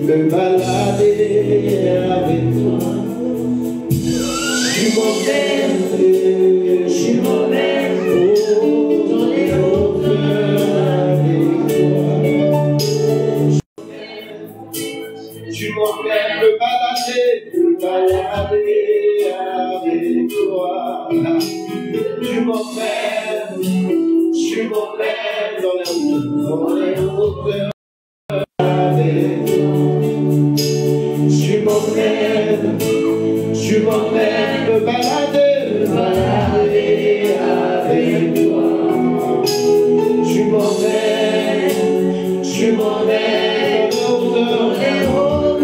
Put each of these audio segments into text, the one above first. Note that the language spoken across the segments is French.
me balader avec toi. Tu m'emmènes, dans les hauteurs avec toi. Tu m'emmènes me balader avec toi. Tu m'emmènes dans les hauteurs avec toi. Tu m'emmènes me balader avec toi. Tu m'emmènes dans les hauteurs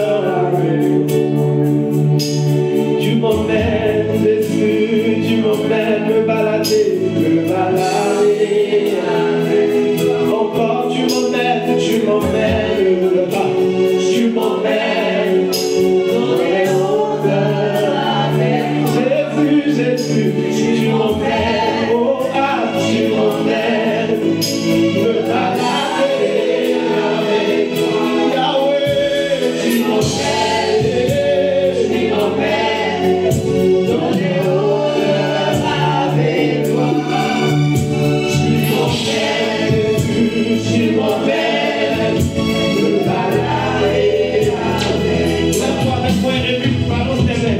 avec toi. Tu m'emmènes me balader avec toi. Encore tu m'emmènes dans les hauteurs avec toi. Jésus, tu m'emmènes, oh ah, tu m'emmènes me balader avec toi. Yahweh, tu m'emmènes dans les hauteurs avec toi. Tu m'emmènes me balader avec toi. Laisse-moi ému, pardon, c'est vrai.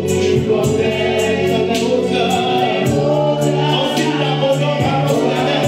Tu m'emmènes dans les hauteurs. Ensuite, d'abandon, pardon, c'est vrai.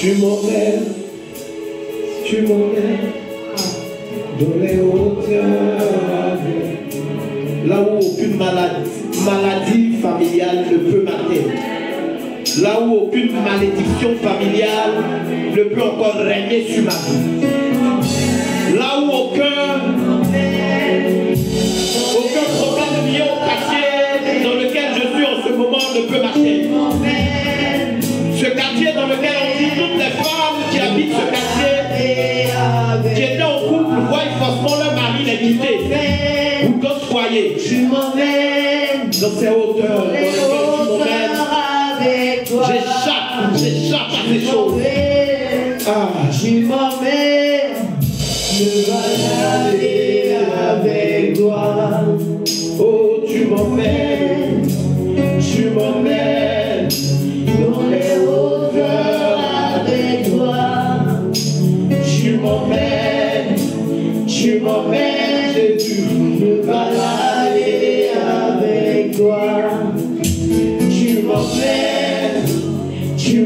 Tu m'emmènes. Tu m'emmènes. Tu m'emmènes dans les hauteurs, là où aucune maladie familiale ne peut m'atteindre, là où aucune malédiction familiale ne peut encore régner sur ma vie, là où aucun problème lié au quartier dans lequel je suis en ce moment ne peut m'atteindre. Ce quartier dans lequel on dit toutes les femmes qui habitent ce quartier, qui étaient en couple, voient forcément leur mari les quitter, ou d'autres foyers. Tu m'emmènes dans ces hauteurs dans lesquelles tu m'emmènes. J'échappe à ces choses. Ah,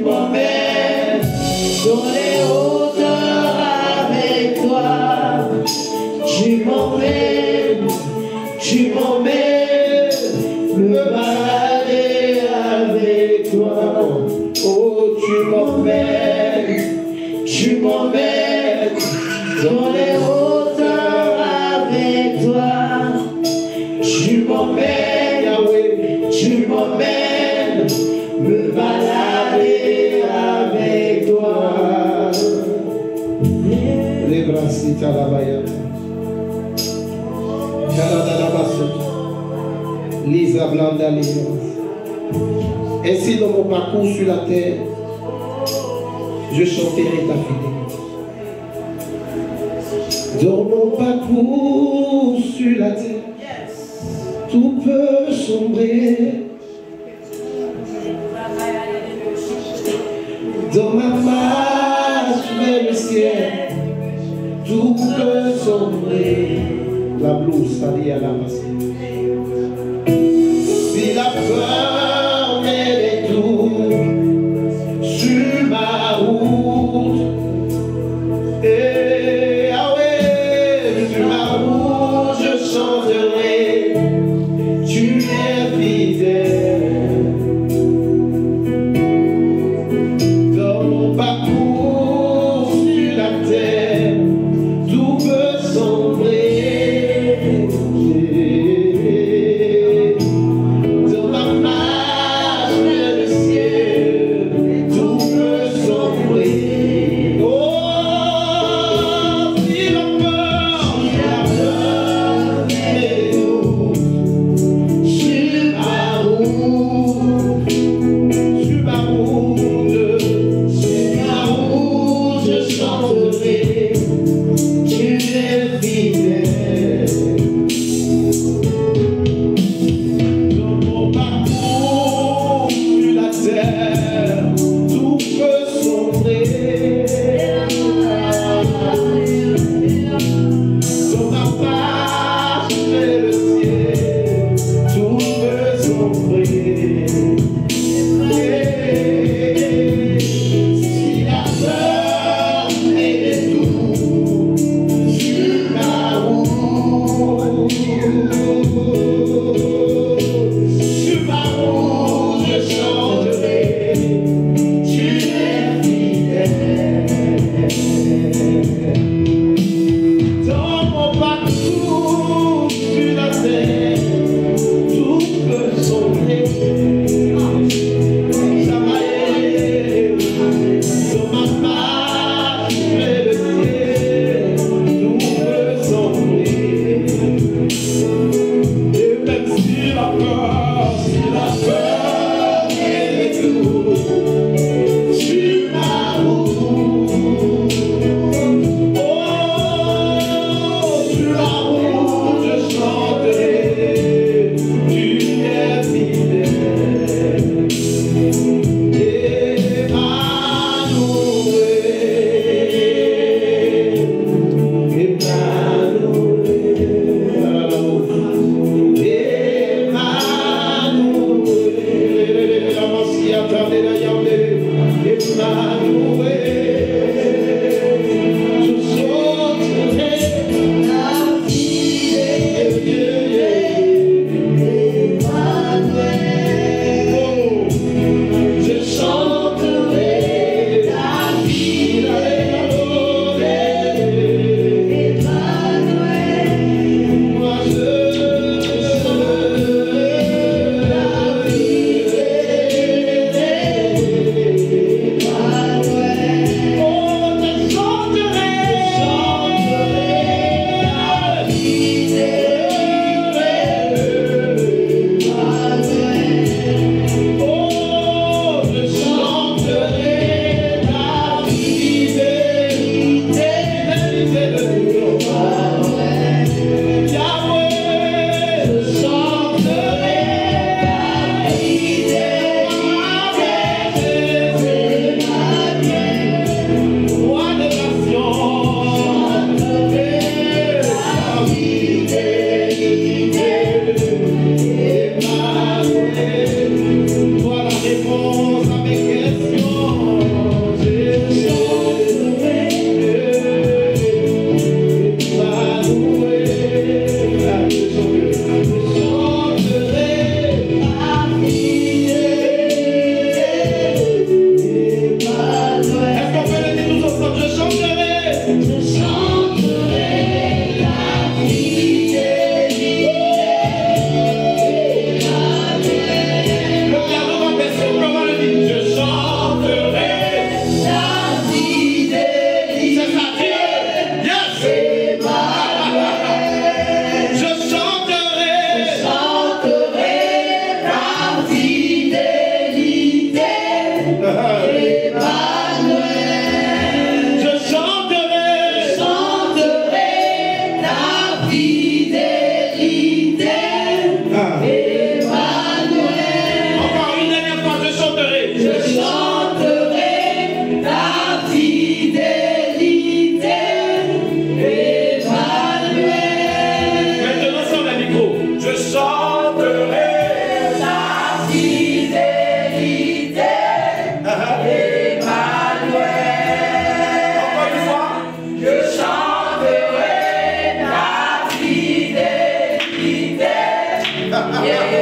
m'emmènes dans les hauteurs avec toi. Tu m'emmènes me balader avec toi. Oh, tu m'emmènes dans les hauteurs avec toi. Tu m'emmènes, Yahweh, tu m'emmènes me balader avec toi. Les brassitas la bayata. Lisa Blanda Lisa. Ainsi dans mon parcours sur la terre, je chanterai ta fidélité. Dans mon parcours sur la terre, tout peut sombrer. Dans ma marche vers le ciel, tout peut sombrer. La blouse, ça dit à la masse. Si la peur est tout sur ma route, et ah ouais, sur ma route je chanterai, tu es fidèle. Dans mon parcours sur la terre, tout peut sombrer. Je chanterai ta fidélité. Emmanuel. Encore une dernière fois, je chanterai. Je chanterai ta fidélité. Emmanuel. Maintenant, sur le micro. Je chanterai ta fidélité. Emmanuel. Encore une fois. Je chanterai ta fidélité. Emmanuel.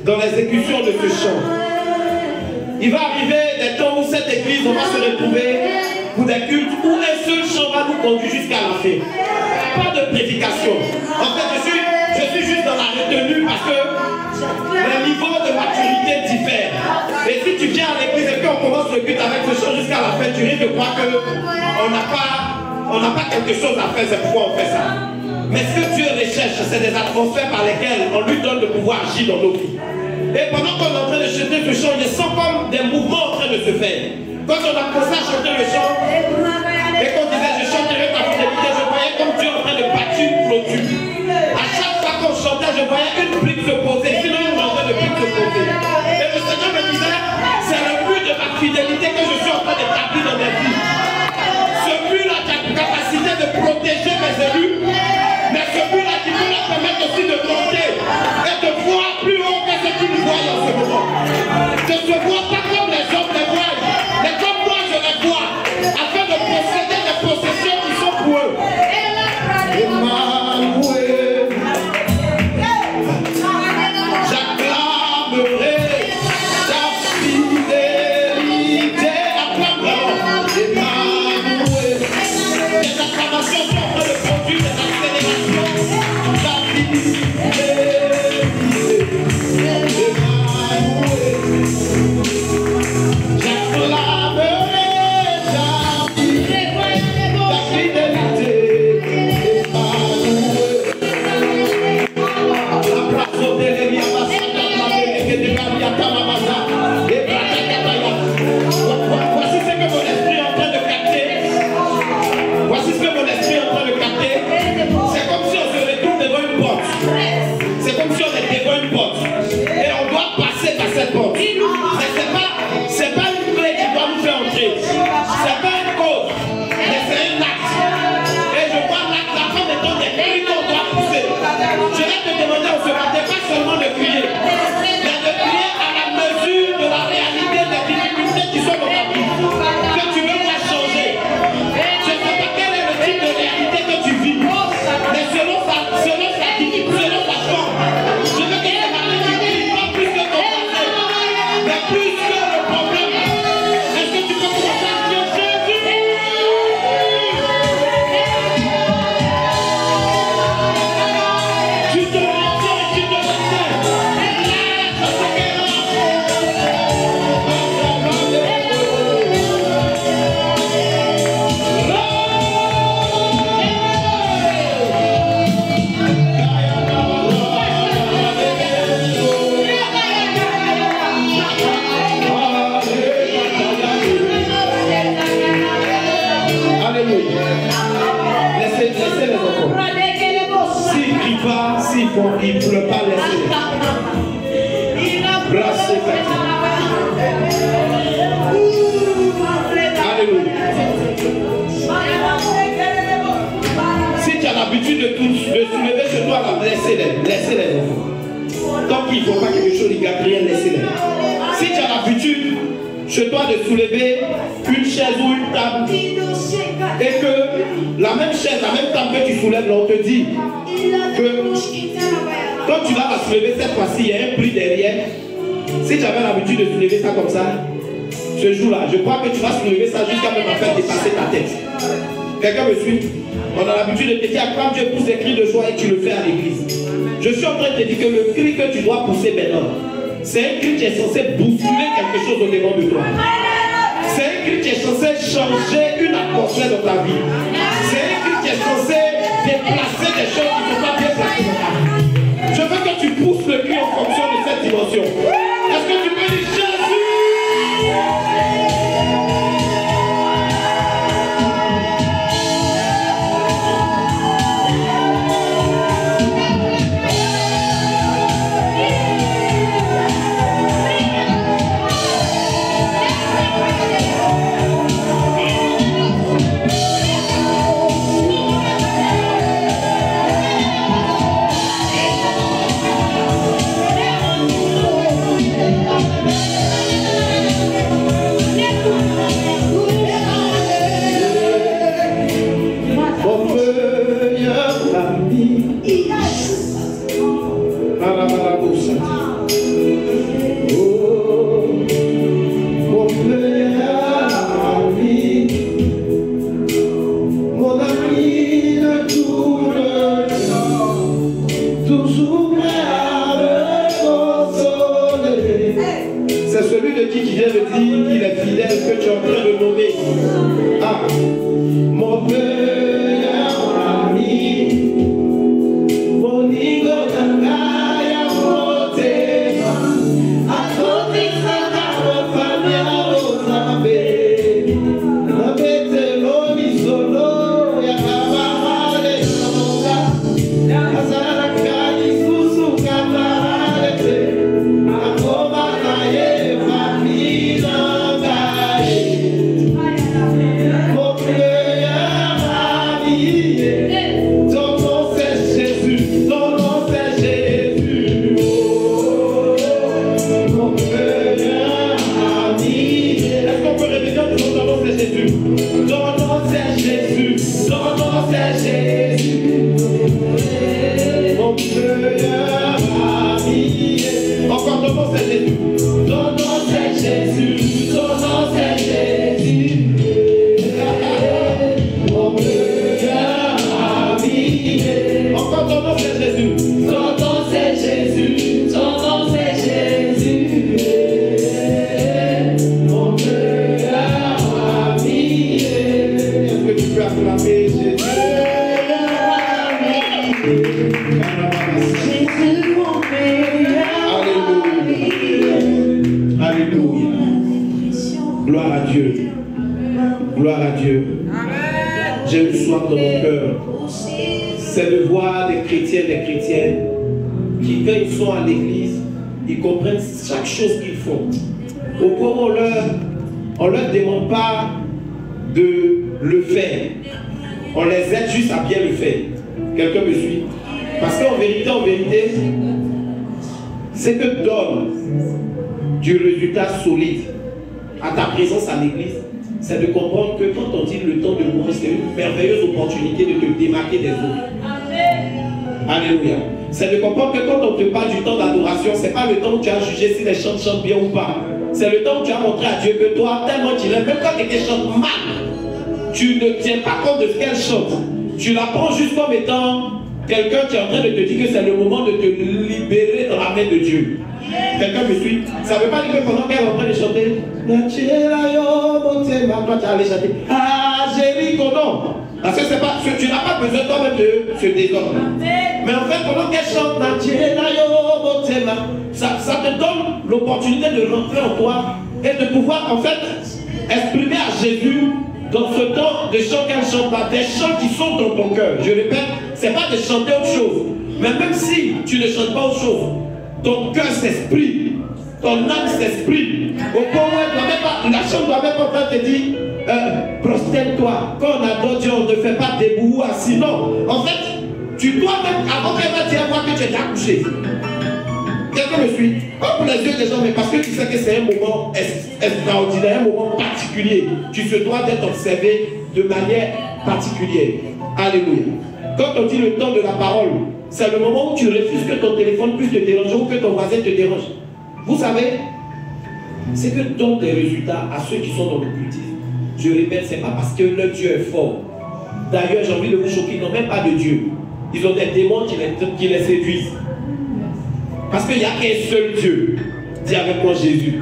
dans l'exécution de ce chant. Il va arriver des temps où cette église, on va se retrouver pour des cultes où un seul chant va nous conduire jusqu'à la fin. Pas de prédication. En fait, je suis juste dans la retenue parce que les niveaux de maturité diffèrent. Et si tu viens à l'église et puis on commence le culte avec ce chant jusqu'à la fin, tu risques de croire qu'on n'a pas quelque chose à faire, c'est pourquoi on fait ça. Mais ce que Dieu recherche, c'est des atmosphères par lesquelles on lui donne de pouvoir agir dans nos vies. Et pendant qu'on est en train de chanter ce chant, je sens comme des mouvements en train de se faire. Quand on a commencé à chanter le chant, et qu'on disait je chanterai ta fidélité, je voyais comme Dieu en train de acclamations sont en train de produire des accélérations. Il ne pleut pas, laissez-les. Alléluia. Si tu as l'habitude de soulever chez toi, laissez-les. Laissez-les. Tant qu'il ne faut pas quelque chose de Gabriel, laissez-les. Si tu as l'habitude chez toi de soulever une chaise ou une table, et que la même chaise, la même table que tu soulèves, là, on te dit que quand tu vas la soulever cette fois-ci, il y a un prix derrière. Si tu avais l'habitude de soulever ça comme ça, ce jour-là, je crois que tu vas soulever ça jusqu'à même faire dépasser ta tête. Quelqu'un me suit? On a l'habitude de te dire, quand Dieu pousse des cris de joie et tu le fais à l'église. Je suis en train de te dire que le cri que tu dois pousser maintenant, c'est un cri qui est censé bousculer quelque chose au devant de toi. C'est un cri qui est censé changer une atmosphère dans ta vie. C'est un cri qui est censé déplacer des choses qui ne sont pas bien placées dans ta vie. Je veux que tu pousses le cri en fonction de cette dimension. Est-ce que tu peux dire Jésus? son nom c'est Jésus. Son nom c'est Jésus. Son nom c'est Jésus. Mon meilleur ami. Est-ce que tu peux acclamer Jésus? Jésus, mon meilleur ami. Alléluia. Gloire à Dieu. Gloire à Dieu. J'ai une soif dans mon cœur. C'est de voir des chrétiens, des chrétiennes qui, quand ils sont à l'église, ils comprennent chaque chose qu'ils font. Au point où on leur demande pas de le faire. On les aide juste à bien le faire. Quelqu'un me suit? Parce qu'en vérité, c'est que donne du résultat solide à ta présence à l'église, c'est de comprendre que quand on dit le temps de mourir, c'est une merveilleuse opportunité de te démarquer des autres. Alléluia. C'est de comprendre que quand on te parle du temps d'adoration, ce n'est pas le temps où tu as jugé si les chants chantent bien ou pas. C'est le temps où tu as montré à Dieu que toi, tellement tu l'aimes, même quand quelqu'un chante mal, tu ne tiens pas compte de ce qu'elle chante. Tu la prends juste comme étant quelqu'un qui est en train de te dire que c'est le moment de te libérer dans la main de Dieu. Quelqu'un me suit? Ça ne veut pas dire que pendant qu'elle est en train de chanter, toi tu allais chanter, ah Jéricho, non. Parce que c'est pas, tu n'as pas besoin toi-même de ce désordre. Mais en fait, pendant qu'elle chante, ça te donne l'opportunité de rentrer en toi et de pouvoir en fait exprimer à Jésus dans ce temps de chants qu'elle chante là, des chants qui sont dans ton cœur. Je répète, c'est pas de chanter autre chose. Mais même si tu ne chantes pas autre chose, ton cœur s'exprime, ton âme s'exprime. Au point où la chambre doit même pas te dire prosterne-toi. Quand on adore Dieu, on ne fait pas debout ou assis. Non. En fait, tu dois même, avant qu'elle va dire voir que tu es déjà couché. Quelqu'un me suit? Pas pour les yeux des gens, mais parce que tu sais que c'est un moment extraordinaire, un moment particulier. Tu te dois d'être observé de manière particulière. Alléluia. Quand on dit le temps de la parole, c'est le moment où tu refuses que ton téléphone puisse te déranger ou que ton voisin te dérange. Vous savez, c'est que donne des résultats à ceux qui sont dans l'occultisme. Je répète, ce n'est pas parce que leur Dieu est fort. D'ailleurs, j'ai envie de vous choquer, ils n'ont même pas de Dieu. Ils ont des démons qui les séduisent. Parce qu'il n'y a qu'un seul Dieu. Dis avec moi Jésus.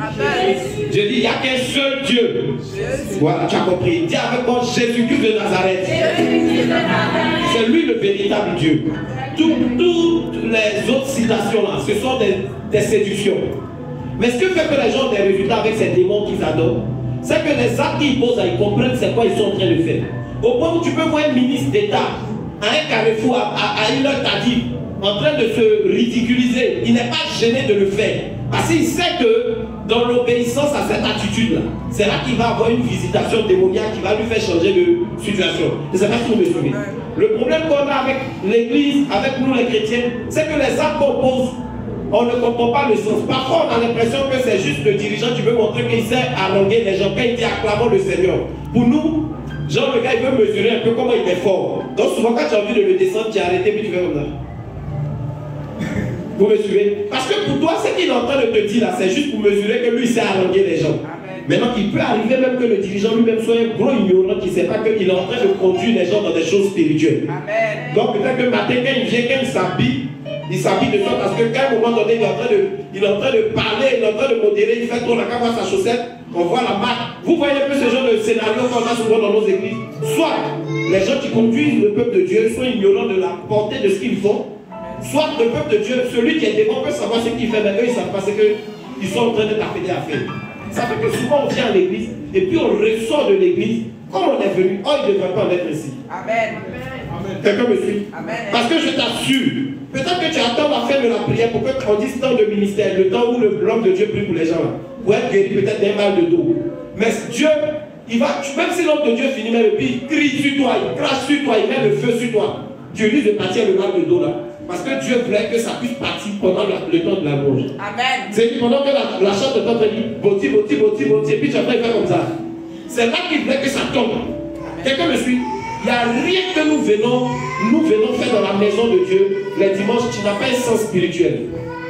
Je dis, il n'y a qu'un seul Dieu. Voilà, tu as compris. Dis avec moi Jésus-Christ de Nazareth. C'est lui le véritable Dieu. Toutes les autres citations là, ce sont des séductions. Mais ce que fait que les gens ont des résultats avec ces démons qu'ils adorent, c'est que les actes qu'ils posent, ils comprennent c'est quoi ils sont en train de faire. Au point où tu peux voir un ministre d'État à un carrefour, à une heure tardive, en train de se ridiculiser. Il n'est pas gêné de le faire. Parce qu'il sait que dans l'obéissance à cette attitude-là, c'est là qu'il va avoir une visitation démoniaque qui va lui faire changer de situation. Je ne sais pas si vous me suivez. Le problème qu'on a avec l'Église, avec nous les chrétiens, c'est que les actes qu'on pose, on ne comprend pas le sens. Parfois, on a l'impression que c'est juste le dirigeant qui veut montrer qu'il sait haranguer les gens. Quand il dit acclamons le Seigneur. Pour nous, genre le gars, il veut mesurer un peu comment il est fort. Donc souvent, quand tu as envie de le descendre, tu es arrêté puis tu fais comme ça. Vous me suivez? Parce que pour toi, ce qu'il est en train de te dire là, c'est juste pour mesurer que lui, il sait haranguer les gens. Maintenant, il peut arriver même que le dirigeant lui-même soit un gros ignorant qui ne sait pas qu'il est en train de conduire les gens dans des choses spirituelles. Amen. Donc peut-être que le matin, quand il vient, quand il s'habille de sorte parce que qu'à un moment donné, il est en train de parler, il est en train de modérer, il fait tourner la caméra sa chaussette, on voit la marque. Vous voyez un peu ce genre de scénario qu'on a souvent dans nos églises. Soit les gens qui conduisent le peuple de Dieu sont ignorants de la portée de ce qu'ils font, soit le peuple de Dieu, celui qui est devant peut savoir ce qu'il fait, mais eux ils savent pas ce qu'ils sont en train de t'appeler à faire. Ça fait que souvent on vient à l'église et puis on ressort de l'église comme on est venu. Oh, il ne devrait pas en être ici. Amen. Quelqu'un me suit? Amen. Parce que je t'assure, peut-être que tu attends la fin de la prière pour qu'on dise temps de ministère, le temps où l'homme de Dieu prie pour les gens là, pour être guéri peut-être d'un mal de dos. Mais Dieu, il va, même si l'homme de Dieu finit même et puis il crie sur toi, il crache sur toi, il met le feu sur toi, Dieu lui de partir le mal de dos là. Parce que Dieu voulait que ça puisse partir pendant le temps de la louange. Amen. C'est pendant que la chante de temps dit boti, boti, boti, boti, et puis tu as fait comme ça. C'est là qu'il voulait que ça tombe. Quelqu'un me suit? Il n'y a rien que nous venons faire dans la maison de Dieu les dimanches qui n'a pas un sens spirituel.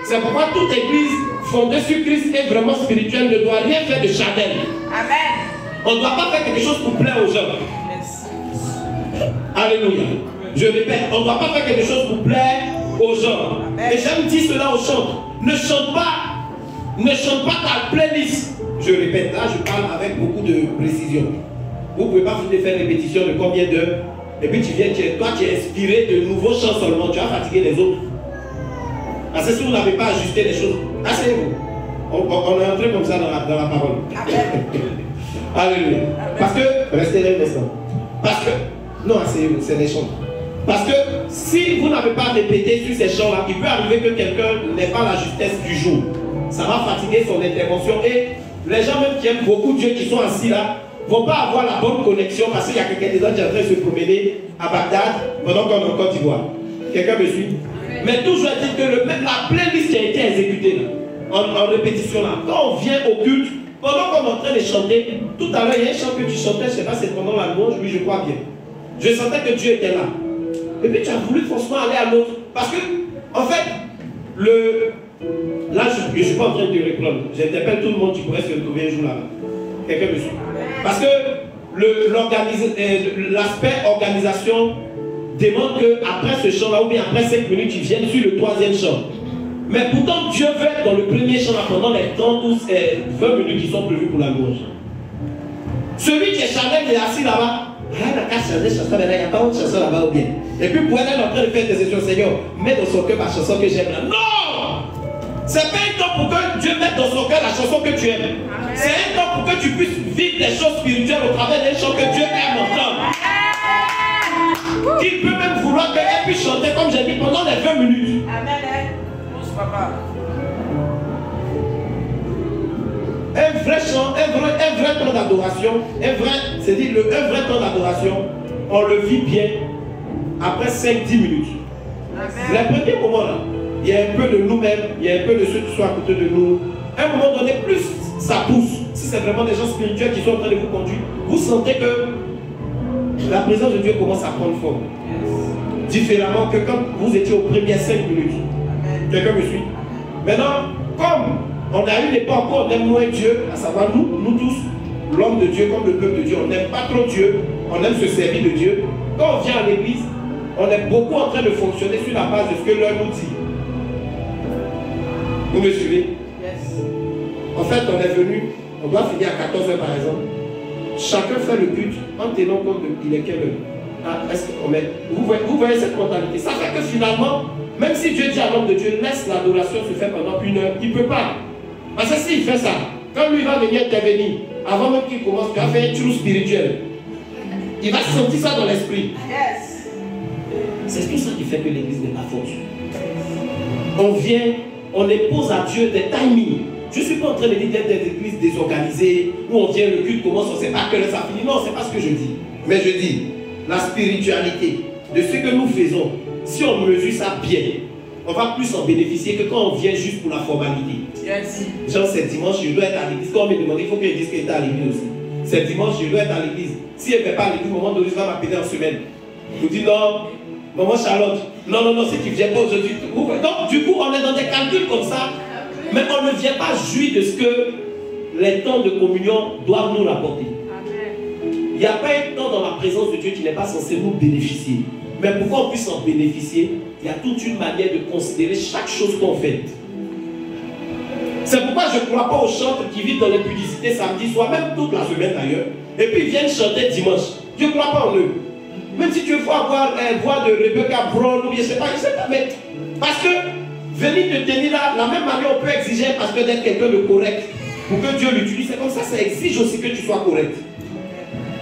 C'est pourquoi toute église fondée sur Christ et vraiment spirituelle ne doit rien faire de charnel. Amen. On ne doit pas faire quelque chose pour plaire aux gens. Merci. Alléluia. Je répète, on ne doit pas faire quelque chose pour plaire aux gens. Et j'aime dire cela aux chants. Ne chante pas ta playlist. Je répète, là je parle avec beaucoup de précision. Vous ne pouvez pas faire répétition de combien d'heures. Et puis tu viens, toi tu es inspiré de nouveaux chants seulement. Tu vas fatiguer les autres. Parce que si vous n'avez pas ajusté les choses, asseyez-vous. On est entré comme ça dans la parole. Alléluia. Parce que, restez là un instant. Parce que, non, asseyez-vous, c'est les chants. Parce que si vous n'avez pas répété sur ces chants-là, il peut arriver que quelqu'un n'ait pas la justesse du jour. Ça va fatiguer son intervention. Et les gens même qui aiment beaucoup Dieu, qui sont assis là, ne vont pas avoir la bonne connexion parce qu'il y a quelqu'un des autres qui est en train de se promener à Bagdad pendant qu'on est en Côte d'Ivoire. Quelqu'un me suit? Mais toujours dit que la playlist qui a été exécutée là, en répétition là, quand on vient au culte, pendant qu'on est en train de chanter, tout à l'heure il y a un chant que tu chantais, je ne sais pas, c'est pendant la louange, oui je crois bien. Je sentais que Dieu était là. Et puis tu as voulu forcément aller à l'autre. Parce que, en fait, là je ne suis pas en train de répondre. J'interpelle tout le monde qui pourrait se retrouver un jour là-bas. Quelqu'un me suit? Parce que l'aspect organisation demande qu'après ce chant là, ou bien après 5 minutes, tu viennes sur le troisième chant. Mais pourtant, Dieu veut être dans le premier chant là, pendant les 30 ou 20 minutes qui sont prévues pour la louange. Celui qui est charnel, il est assis là-bas. Il n'y a pas autre chanson là-bas ou bien. Et puis pour elle, elle est en train de faire des sessions, Seigneur, mets dans son cœur la chanson que j'aime là. Non! C'est pas un temps pour que Dieu mette dans son cœur la chanson que tu aimes. C'est un temps pour que tu puisses vivre des choses spirituelles au travers des chants que Dieu aime entendre. Qu'il peut même vouloir qu'elle puisse chanter comme j'ai dit pendant les 20 minutes. Amen. Un vrai chant, un vrai temps d'adoration, c'est-à-dire un vrai temps d'adoration, on le vit bien après 5-10 minutes. Les premiers moments là, il y a un peu de nous-mêmes, il y a un peu de ceux qui sont à côté de nous. À un moment donné, plus ça pousse, si c'est vraiment des gens spirituels qui sont en train de vous conduire, vous sentez que la présence de Dieu commence à prendre forme. Différemment que quand vous étiez aux premières 5 minutes. Quelqu'un me suit? Maintenant, comme on a une époque où on aime moins Dieu, à savoir nous tous, l'homme de Dieu comme le peuple de Dieu, on n'aime pas trop Dieu, on aime se servir de Dieu. Quand on vient à l'église, on est beaucoup en train de fonctionner sur la base de ce que l'un nous dit. Vous me suivez? Yes. En fait, on est venu, on doit finir à 14h par exemple. Chacun fait le culte en tenant compte de il est quelle heure. Vous voyez cette mentalité. Ça fait que finalement, même si Dieu dit à l'homme de Dieu, laisse l'adoration se faire pendant 1 heure, il ne peut pas. Parce que s'il fait ça, quand lui va venir intervenir, avant même qu'il commence, tu vas faire un trou spirituel. Il va sentir ça dans l'esprit. Yes. C'est tout ça qui fait que l'église n'est pas forte. On vient, on impose à Dieu des timings. Je ne suis pas en train de dire d'être des églises désorganisées, où on vient, le culte commence, on ne sait pas que ça finit. Non, ce n'est pas ce que je dis. Mais je dis, la spiritualité de ce que nous faisons, si on mesure ça bien, on va plus en bénéficier que quand on vient juste pour la formalité. Yes. Genre, c'est dimanche, je dois être à l'église. Quand on me demande, il faut qu'elle dise qu'elle est à l'église aussi. C'est dimanche, je dois être à l'église. Si elle ne fait pas à l'église, au moment donné, elle va m'appeler en semaine. Je vous dis non, maman Charlotte, non, si tu ne viens pas aujourd'hui. Donc, du coup, on est dans des calculs comme ça, mais on ne vient pas jouir de ce que les temps de communion doivent nous rapporter. Il n'y a pas un temps dans la présence de Dieu qui n'est pas censé nous bénéficier. Mais pour qu'on puisse en bénéficier, il y a toute une manière de considérer chaque chose qu'on fait. C'est pourquoi je ne crois pas aux chanteurs qui vivent dans l'impudicité samedi soir, même toute la semaine d'ailleurs, et puis ils viennent chanter dimanche. Je ne crois pas en eux. Même si tu veux avoir une voix de Rebecca Brown, ou je ne sais pas, mais parce que venir te tenir là, la même manière on peut exiger parce que d'être quelqu'un de correct, pour que Dieu l'utilise, c'est comme ça, ça exige aussi que tu sois correct.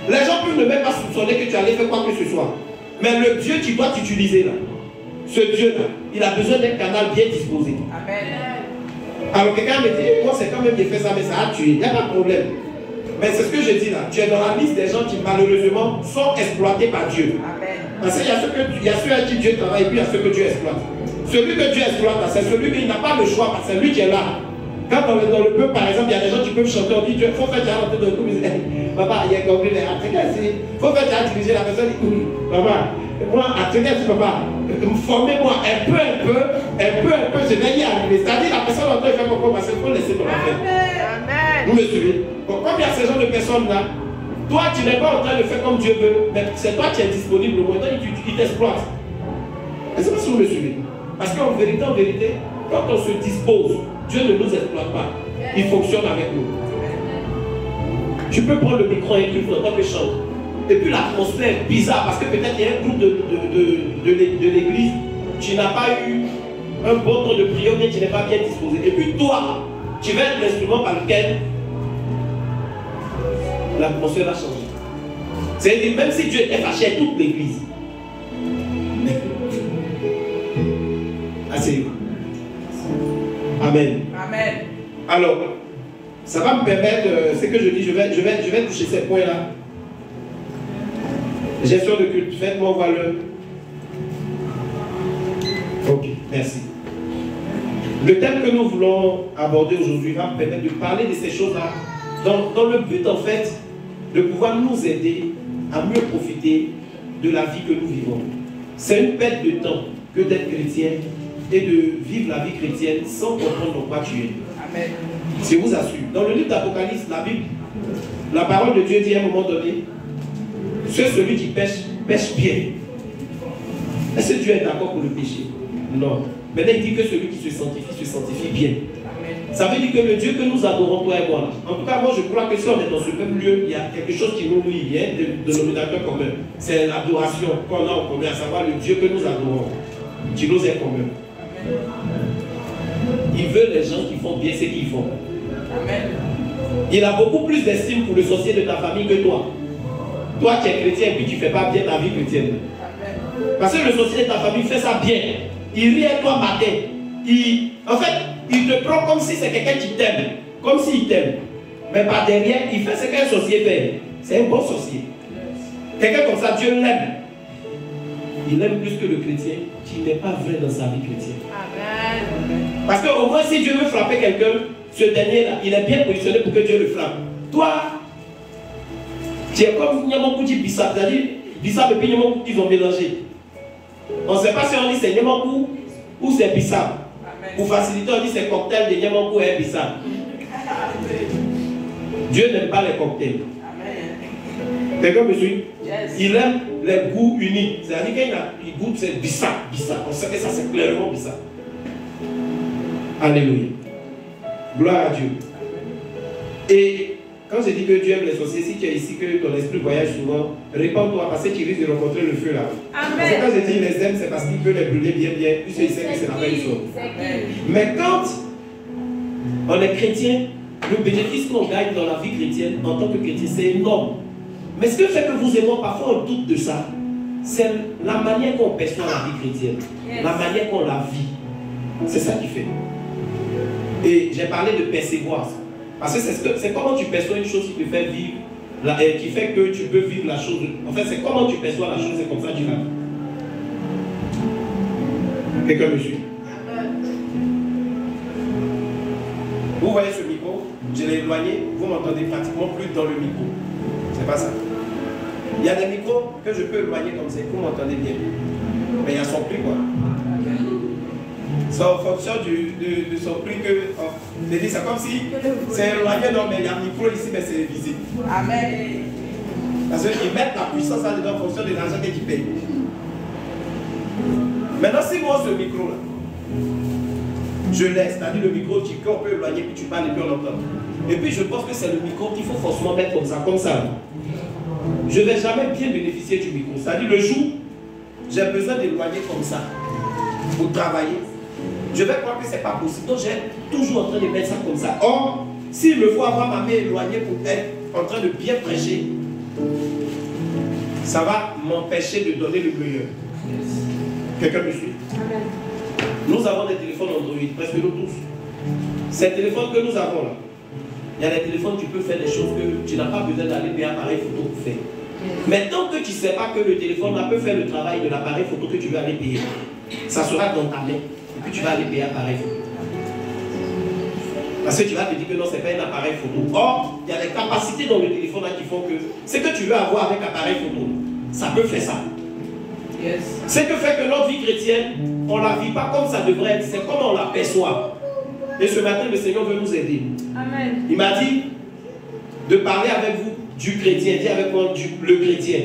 Les gens peuvent ne même pas soupçonner que tu allais faire quoi que ce soit. Mais le Dieu qui doit t'utiliser là, ce Dieu-là, il a besoin d'un canal bien disposé. Amen. Alors quelqu'un me dit, moi c'est quand même j'ai fait ça, mais ça a tué. Il n'y a pas de problème. Mais c'est ce que je dis là. Tu es dans la liste des gens qui malheureusement sont exploités par Dieu. Amen. Parce qu'il y a ceux à qui Dieu travaille et puis il y a ceux que Dieu exploite. Celui que Dieu exploite, c'est celui qui n'a pas le choix, parce que c'est lui qui est là. Quand on est dans le peuple, par exemple, il y a des gens qui peuvent chanter, on dit Dieu, il faut faire rentrer dans le couple. Papa, il y a compris les ateliers. Il faut faire diriger la personne. Papa, moi, atelier, papa, formez-moi un peu, je vais y arriver. C'est-à-dire, la personne en train de faire pourquoi, parce qu'il faut laisser pour la faire. Vous me suivez? Comme il y a ce genre de personnes-là, Toi, tu n'es pas en train de faire comme Dieu veut, mais c'est toi qui es disponible au moins. Il t'exploite. Je ne sais pas si vous me suivez. Parce qu'en vérité, quand on se dispose, Dieu ne nous exploite pas. Il fonctionne avec nous. Tu peux prendre le micro et écrire en tant que chanteur. Et puis l'atmosphère est bizarre parce que peut-être il y a un groupe de l'église, tu n'as pas eu un bon temps de prière, mais tu n'es pas bien disposé. Et puis toi, tu vas être l'instrument par lequel l'atmosphère va changer. C'est-à-dire, même si Dieu est fâché avec toute l'église. Asseyez-vous. Amen. Amen. Alors, ça va me permettre, ce que je dis, je vais toucher ces points-là. Gestion de culte, faites-moi voir le. Ok, merci. Le thème que nous voulons aborder aujourd'hui va me permettre de parler de ces choses-là dans le but en fait de pouvoir nous aider à mieux profiter de la vie que nous vivons. C'est une perte de temps que d'être chrétien et de vivre la vie chrétienne sans comprendre dans quoi tu es. Amen. Je vous assure. Dans le livre d'Apocalypse, la Bible, la parole de Dieu dit à un moment donné, c'est celui qui pêche, pêche bien. Est-ce que Dieu est d'accord pour le péché? Non. Maintenant, il dit que celui qui se sanctifie bien. Amen. Ça veut dire que le Dieu que nous adorons, toi et moi, en tout cas, moi je crois que si on est dans ce même lieu, il y a quelque chose qui nous lie, il y a un dénominateur commun. C'est l'adoration qu'on a en commun, à savoir le Dieu que nous adorons, qui nous est commun. Amen. Il veut les gens qui font bien ce qu'ils font. Amen. Il a beaucoup plus d'estime pour le sorcier de ta famille que toi. Toi qui es chrétien et puis tu ne fais pas bien ta vie chrétienne. Amen. Parce que le sorcier de ta famille fait ça bien. Il rit à toi matin. En fait, il te prend comme si c'est quelqu'un qui t'aime. Comme s'il t'aime. Mais par derrière, il fait ce qu'un sorcier fait. C'est un bon sorcier. Quelqu'un comme ça, Dieu l'aime. Il aime plus que le chrétien qui n'est pas vrai dans sa vie chrétienne. Amen. Parce qu'au moins, si Dieu veut frapper quelqu'un, ce dernier-là, il est bien positionné pour que Dieu le frappe. Toi, tu es comme Nyamankou dit Bissap, c'est-à-dire Bissap et puis Nyamankou qu'ils ont mélangé. On ne sait pas si on dit c'est Nyamankou ou c'est Bissap. Pour faciliter, on dit c'est cocktail de Nyamankou et Bissap. Dieu n'aime pas les cocktails. Quelqu'un me suit? Yes. Il aime les goûts uniques. C'est-à-dire qu'il goûte, c'est Bissap. On sait que ça c'est clairement Bissap. Alléluia. Gloire à Dieu. Et quand je dis que Dieu aime les sorciers, si tu es ici, que ton esprit voyage souvent, répands-toi parce que tu risques de rencontrer le feu là. Parce que quand je dis les aime, c'est parce qu'il peut les brûler bien, puisque il sait que c'est la belle chose. Mais quand on est chrétien, le bénéfice qu'on gagne dans la vie chrétienne, en tant que chrétien, c'est énorme. Mais ce que fait que vous et moi, parfois on doute de ça, c'est la manière qu'on perçoit la vie chrétienne, la manière qu'on la vit. C'est ça qui fait. Et j'ai parlé de percevoir. Parce que c'est comment tu perçois une chose qui te fait vivre, qui fait que tu peux vivre la chose. En fait, c'est comment tu perçois la chose, c'est comme ça que tu la vis. Quelqu'un me suit? Vous voyez ce micro? Je l'ai éloigné, vous m'entendez pratiquement plus dans le micro. C'est pas ça. Il y a des micros que je peux éloigner comme ça, vous m'entendez bien. Mais il y a son prix, quoi. C'est en fonction de son prix que. C'est comme si c'est éloigné, non, mais il y a un micro ici, mais c'est visible. Amen. Parce qu'ils mettent la puissance là-dedans en fonction de l'argent que tu payes. Maintenant, si moi, ce micro-là, je laisse, c'est-à-dire le micro, qu'on peut éloigner, puis tu parles et puis on entend. Et puis je pense que c'est le micro qu'il faut forcément mettre comme ça, comme ça. Je ne vais jamais bien bénéficier du micro. C'est-à-dire le jour, j'ai besoin d'éloigner comme ça pour travailler. Je vais croire que ce n'est pas possible. Donc j'ai toujours en train de mettre ça comme ça. Or, s'il me faut avoir ma main éloignée pour être en train de bien prêcher, ça va m'empêcher de donner le meilleur. Quelqu'un me suit? Nous avons des téléphones Android, presque nous tous. Ces téléphones que nous avons là, il y a des téléphones, tu peux faire des choses que tu n'as pas besoin d'aller payer appareil photo pour faire. Mais tant que tu ne sais pas que le téléphone là peut faire le travail de l'appareil photo que tu veux aller payer, ça sera dans ta main. Et puis tu vas aller payer appareil photo. Parce que tu vas te dire que non, ce n'est pas un appareil photo. Or, il y a des capacités dans le téléphone là qui font que ce que tu veux avoir avec appareil photo, ça peut faire ça. Yes. Ce que fait que notre vie chrétienne, on ne la vit pas comme ça devrait être, c'est comme on l'aperçoit. Et ce matin, le Seigneur veut nous aider. Amen. Il m'a dit de parler avec vous du chrétien. Dis avec moi le chrétien.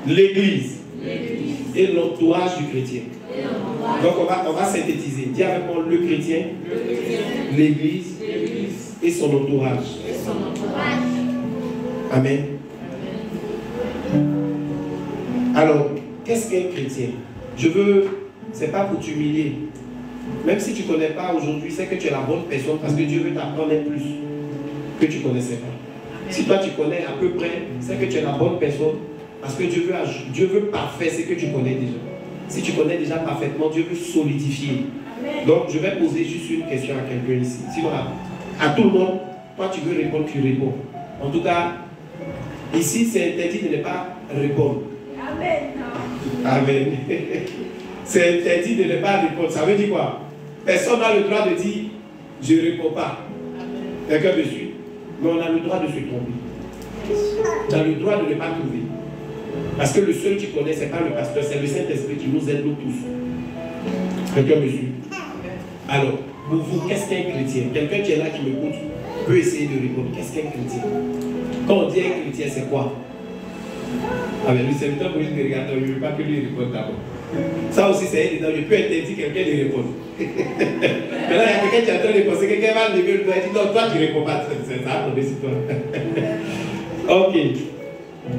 L'église. Et l'entourage du chrétien. Donc on va synthétiser. Dis avec moi le chrétien, l'église et son entourage. Amen. Alors, qu'est-ce qu'un chrétien? C'est pas pour t'humilier. Même si tu ne connais pas aujourd'hui, c'est que tu es la bonne personne parce que Dieu veut t'apprendre plus que tu ne connaissais pas. Si toi tu connais à peu près, c'est que tu es la bonne personne parce que Dieu veut parfait ce que tu connais déjà. Si tu connais déjà parfaitement, Dieu veut solidifier. Donc je vais poser juste une question à quelqu'un ici. Sinon, à tout le monde, toi tu veux répondre, tu réponds. En tout cas, ici c'est interdit de ne pas répondre. Amen. C'est interdit de ne pas répondre. Ça veut dire quoi? Personne n'a le droit de dire je ne réponds pas. Quelqu'un me suit. Mais on a le droit de se tromper. On a le droit de ne pas trouver. Parce que le seul qui connaît, ce n'est pas le pasteur, c'est le Saint-Esprit qui nous aide nous tous. Quelqu'un me suit. Alors, pour vous, qu'est-ce qu'un chrétien? Quelqu'un qui est là, qui m'écoute, peut essayer de répondre. Qu'est-ce qu'un chrétien? Quand on dit un chrétien, c'est quoi? Avec le serviteur pour lui regarder, je ne veux pas que lui réponde d'abord. Ça aussi, c'est évident. Je peux interdire quelqu'un de répondre. Maintenant, il y a quelqu'un qui est en train de penser, quelqu'un va lever le doigt et dire non, toi, tu ne réponds pas. Ça va tomber sur toi. Ok.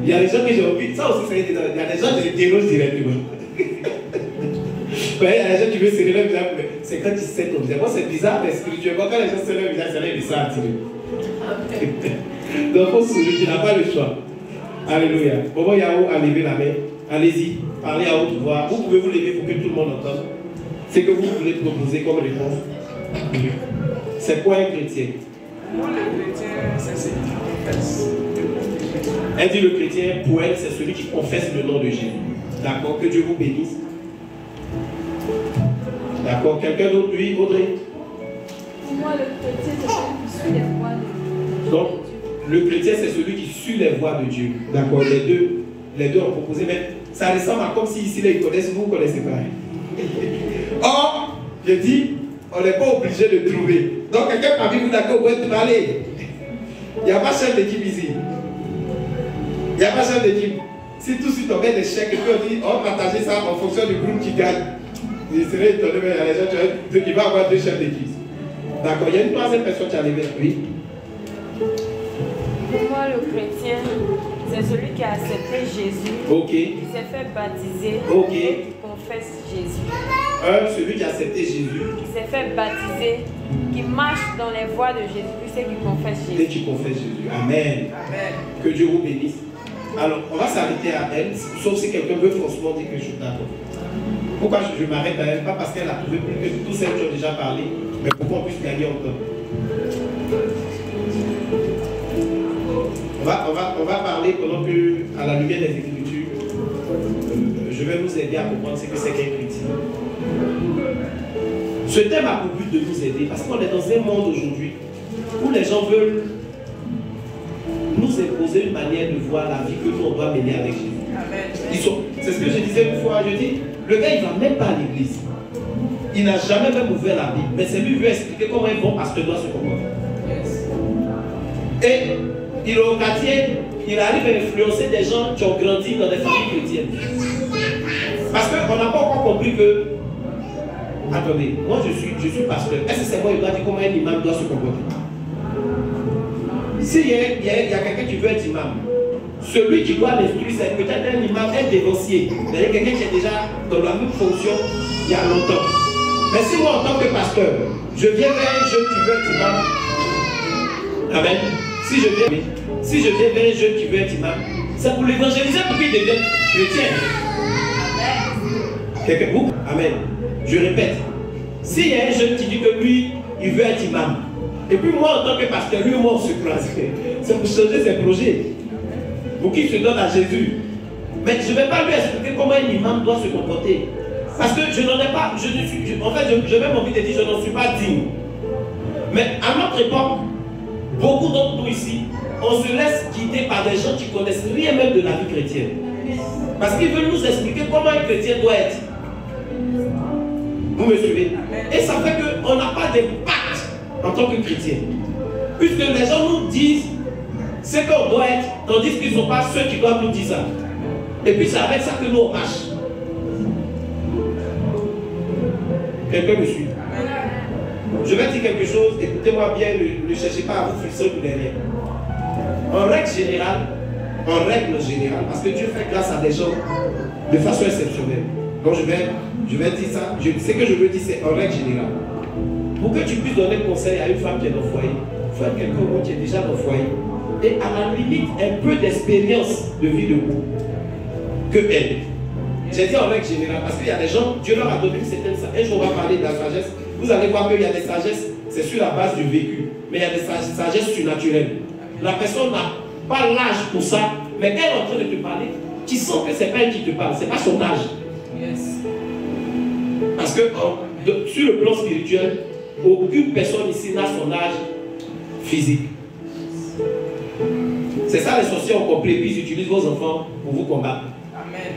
Il y a des gens que j'ai envie. Ça aussi, c'est évident. Il y a des gens qui dénoncent directement. Il y a des gens qui veulent serrer leur visage. C'est quand ils se sentent comme ça. Moi, c'est bizarre, mais spirituellement, quand les gens serrent leur visage, c'est là qu'ils sont attirés. Donc, il faut sourire, tu n'as pas le choix. Alléluia. Bobo Yahoo a levé la main. Allez-y, parlez à haute voix. Vous pouvez vous lever pour que tout le monde entende. C'est que vous voulez proposer comme réponse. C'est quoi un chrétien? Moi, le chrétien, c'est celui qui confesse. Elle dit le chrétien, pour elle, c'est celui qui confesse le nom de Jésus. D'accord? Que Dieu vous bénisse. D'accord? Quelqu'un d'autre, lui, Audrey? Pour moi, le chrétien, c'est celui qui suit les voies de Dieu. Donc, le chrétien, c'est celui qui suit les voies de Dieu. D'accord? Les deux ont proposé, mais ça ressemble à comme si ici, là, ils connaissent, vous ne connaissez pas. Or, je dis, on n'est pas obligé de trouver. Donc, quelqu'un parmi vous, d'accord, vous pouvez parler. Il n'y a pas chef d'équipe ici. Il n'y a pas chef d'équipe. Si tout de suite on met des chèques et puis on dit, on va partager ça en fonction du groupe qui gagne. Je serais étonné, mais il y a des gens qui vont avoir deux chefs d'équipe. D'accord, il y a une troisième personne qui a levé. Oui. Pour moi, le chrétien, c'est celui qui a accepté Jésus, Ok. qui s'est fait baptiser, Ok. et qui confesse Jésus. Celui qui a accepté Jésus. Qui s'est fait baptiser, qui marche dans les voies de Jésus, c'est qui confesse Et Jésus. tu confesses Jésus. Amen. Amen. Que Dieu vous bénisse. Alors, on va s'arrêter à elle, sauf si quelqu'un veut franchement dire quelque chose d'accord. Pourquoi je m'arrête à elle? Pas parce qu'elle a trouvé plus que tous celles qui ont déjà parlé, mais pour qu'on puisse gagner encore. On va parler pendant que, à la lumière des Écritures, je vais nous aider à comprendre ce que c'est qu'un chrétien. Ce thème a pour but de nous aider parce qu'on est dans un monde aujourd'hui où les gens veulent nous imposer une manière de voir la vie que nous on doit mener avec Jésus. C'est ce que je disais une fois, je dis, le gars il ne va même pas à l'église. Il n'a jamais même ouvert la Bible, mais c'est lui qui veut expliquer comment un bon pasteur doit se comporter. Et il est au quartier, il arrive à influencer des gens qui ont grandi dans des familles chrétiennes. Parce qu'on n'a pas encore compris que, attendez, moi je suis pasteur, est-ce que c'est moi qui dois dire comment un imam doit se comporter? S'il y a quelqu'un qui veut être imam, celui qui doit l'instruire, c'est peut-être un imam, un dévancier. C'est-à-dire quelqu'un qui est déjà dans la même fonction il y a longtemps. Mais si moi, en tant que pasteur, je viens vers un jeune qui veut être imam, amen. Si je viens vers un jeune qui veut être imam, c'est pour l'évangéliser pour qu'il devienne chrétien. Quelqu'un, vous? Amen. Je répète, s'il y a un jeune qui dit que lui, il veut être imam, et puis moi, en tant que pasteur, lui, moi, on se croise. C'est pour changer ses projets. Pour qu'il se donne à Jésus. Mais je ne vais pas lui expliquer comment un imam doit se comporter. Parce que je n'en ai pas, en fait, j'ai même envie de dire, je n'en suis pas digne. Mais à notre époque, beaucoup d'entre nous ici, on se laisse guider par des gens qui ne connaissent rien même de la vie chrétienne. Parce qu'ils veulent nous expliquer comment un chrétien doit être. Vous me suivez? Et ça fait qu'on n'a pas d'impact en tant que chrétien. Puisque les gens nous disent, C'est qu'on doit être, tandis qu'ils ne sont pas ceux qui doivent nous dire ça. Et puis c'est avec ça que nous on marche. Quelqu'un me suit? Je vais dire quelque chose, écoutez-moi bien, ne cherchez pas à vous fixer pour derrière. En règle générale, parce que Dieu fait grâce à des gens de façon exceptionnelle. Donc je vais dire ça, ce que je veux dire c'est en règle générale. Pour que tu puisses donner conseil à une femme qui est dans le foyer, il faut être quelqu'un qui est déjà dans le foyer. Et à la limite, un peu d'expérience de vie de couple que elle. J'ai dit en règle générale, parce qu'il y a des gens, Dieu leur a donné une certaine sagesse. Et je vais parler de la sagesse. Vous allez voir qu'il y a des sagesses, c'est sur la base du vécu. Mais il y a des sagesses surnaturelles. La personne n'a pas l'âge pour ça, mais elle est en train de te parler. Tu sens que ce n'est pas elle qui te parle, ce n'est pas son âge. Yes. Parce que sur le plan spirituel, aucune personne ici n'a son âge physique. C'est ça les sorciers ont compris, puis ils utilisent vos enfants pour vous combattre. Amen.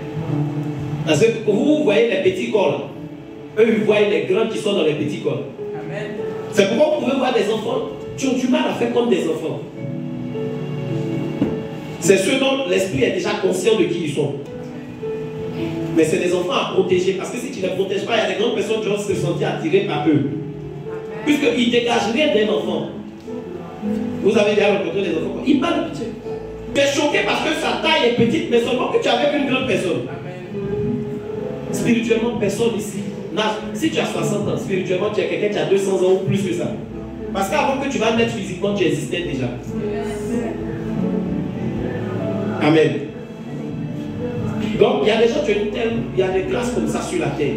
Parce que vous voyez les petits corps, eux ils voient les grands qui sont dans les petits corps. Amen. C'est pourquoi vous pouvez voir des enfants qui ont du mal à faire comme des enfants. C'est ceux dont l'esprit est déjà conscient de qui ils sont. Mais c'est des enfants à protéger, parce que si tu ne les protèges pas, il y a des grandes personnes qui vont se sentir attirées par eux. Puisqu'ils ne dégagent rien d'un enfant. Vous avez déjà rencontré des enfants, ils parlent de petit. Tu es choqué parce que sa taille est petite, mais seulement que tu es avec une grande personne. Amen. Spirituellement, personne ici. Si tu as 60 ans, spirituellement, tu es quelqu'un qui a 200 ans ou plus que ça. Parce qu'avant que tu vas naître physiquement, tu existais déjà. Amen. Donc, il y a des gens qui ont une telle, il y a des classes comme ça sur la terre.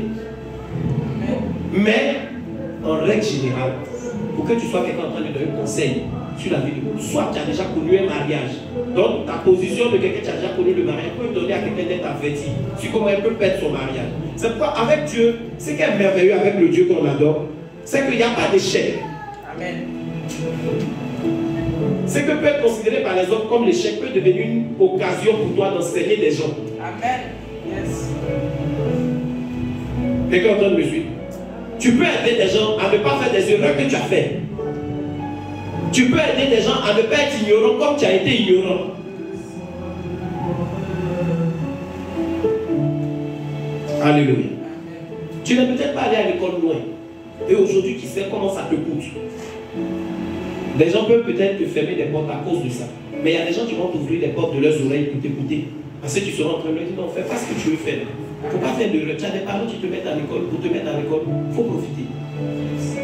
Mais, en règle générale, pour que tu sois quelqu'un en train de donner un conseil sur la vie de couple, soit tu as déjà connu un mariage, donc ta position de quelqu'un qui a déjà connu le mariage peut donner à quelqu'un d'être averti sur comment elle peut perdre son mariage. C'est pourquoi avec Dieu, ce qui est merveilleux avec le Dieu qu'on adore, c'est qu'il n'y a pas d'échec. Amen. Ce que peut être considéré par les autres comme l'échec peut devenir une occasion pour toi d'enseigner des gens. Amen. Yes. Quelqu'un est en train de me suivre? Tu peux aider des gens à ne pas faire des erreurs que tu as faites. Tu peux aider des gens à ne pas être ignorant comme tu as été ignorant. Alléluia. Tu n'es peut-être pas allé à l'école loin. Et aujourd'hui, tu sais comment ça te coûte. Des gens peuvent peut-être te fermer des portes à cause de ça. Mais il y a des gens qui vont t'ouvrir les portes de leurs oreilles pour t'écouter. Parce que tu seras en train de leur dire non, fais pas ce que tu veux faire. Il ne faut pas faire de l'erreur. Tu as des parents qui te mettent à l'école. Pour te mettre à l'école, il faut profiter.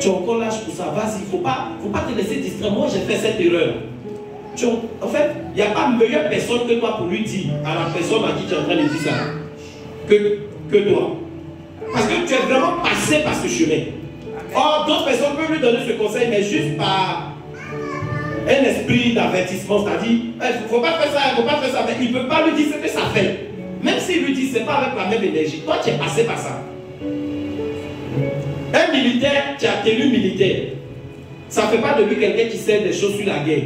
Tu as encore l'âge pour ça. Vas-y, il ne faut pas te laisser distraire. Moi, j'ai fait cette erreur. En fait, il n'y a pas meilleure personne que toi pour lui dire à la personne à qui tu es en train de dire ça que toi. Parce que tu es vraiment passé par ce chemin. Or, d'autres personnes peuvent lui donner ce conseil, mais juste par un esprit d'avertissement, c'est-à-dire, il ne faut pas faire ça, il ne faut pas faire ça, mais il ne peut pas lui dire ce que ça fait. Même s'il lui dit, ce n'est pas avec la même énergie. Toi, tu es passé par ça. Un militaire qui a tenu militaire, ça ne fait pas de lui quelqu'un qui sait des choses sur la guerre.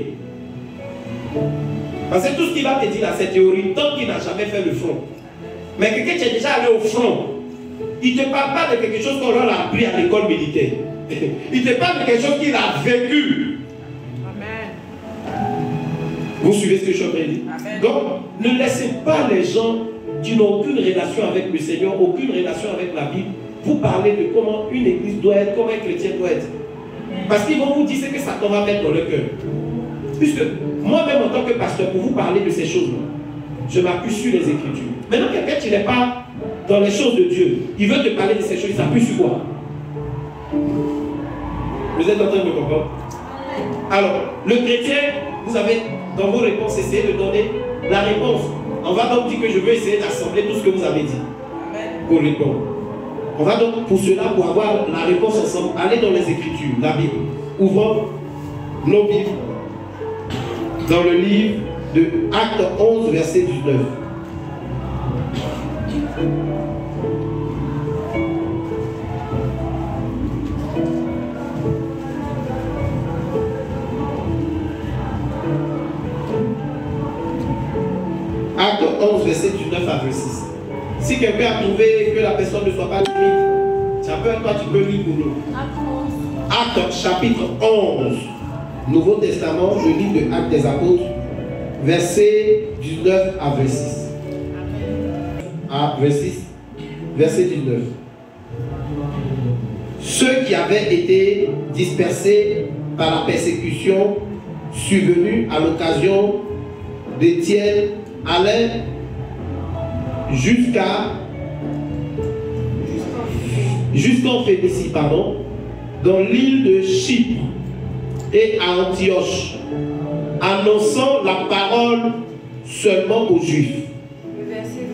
Parce que tout ce qu'il va te dire là, c'est théorie, tant qu'il n'a jamais fait le front. Mais quelqu'un qui est déjà allé au front, il ne te parle pas de quelque chose qu'on leur a appris à l'école militaire. Il te parle de quelque chose qu'il a vécu. Amen. Vous suivez ce que je suis en train de dire? Amen. Donc, ne laissez pas les gens qui n'ont aucune relation avec le Seigneur, aucune relation avec la Bible, vous parler de comment une église doit être, comment un chrétien doit être. Parce qu'ils vont vous dire ce que Satan va mettre dans le cœur. Puisque moi-même, en tant que pasteur, pour vous parler de ces choses-là, je m'appuie sur les Écritures. Maintenant, quelqu'un qui n'est pas dans les choses de Dieu, il veut te parler de ces choses, il s'appuie sur quoi? Vous êtes en train de me comprendre? Alors, le chrétien, vous avez dans vos réponses essayé de donner la réponse. On va donc dire que je veux essayer d'assembler tout ce que vous avez dit. Pour répondre. On va donc pour cela, pour avoir la réponse ensemble, aller dans les Écritures, la Bible. Ouvrons nos Bibles dans le livre de Actes 11, verset 19. Acte 11, verset 19 à 26. Si quelqu'un a trouvé que la personne ne soit pas limite, ça peut être toi, tu peux lire pour nous. Acte chapitre 11, Nouveau Testament, le livre de Actes des Apôtres, verset 19 à 26. Ah, verset 19. Ceux qui avaient été dispersés par la persécution survenue à l'occasion d'Étienne allaient jusqu'en Phénicie, dans l'île de Chypre et à Antioche, annonçant la parole seulement aux Juifs. Le verset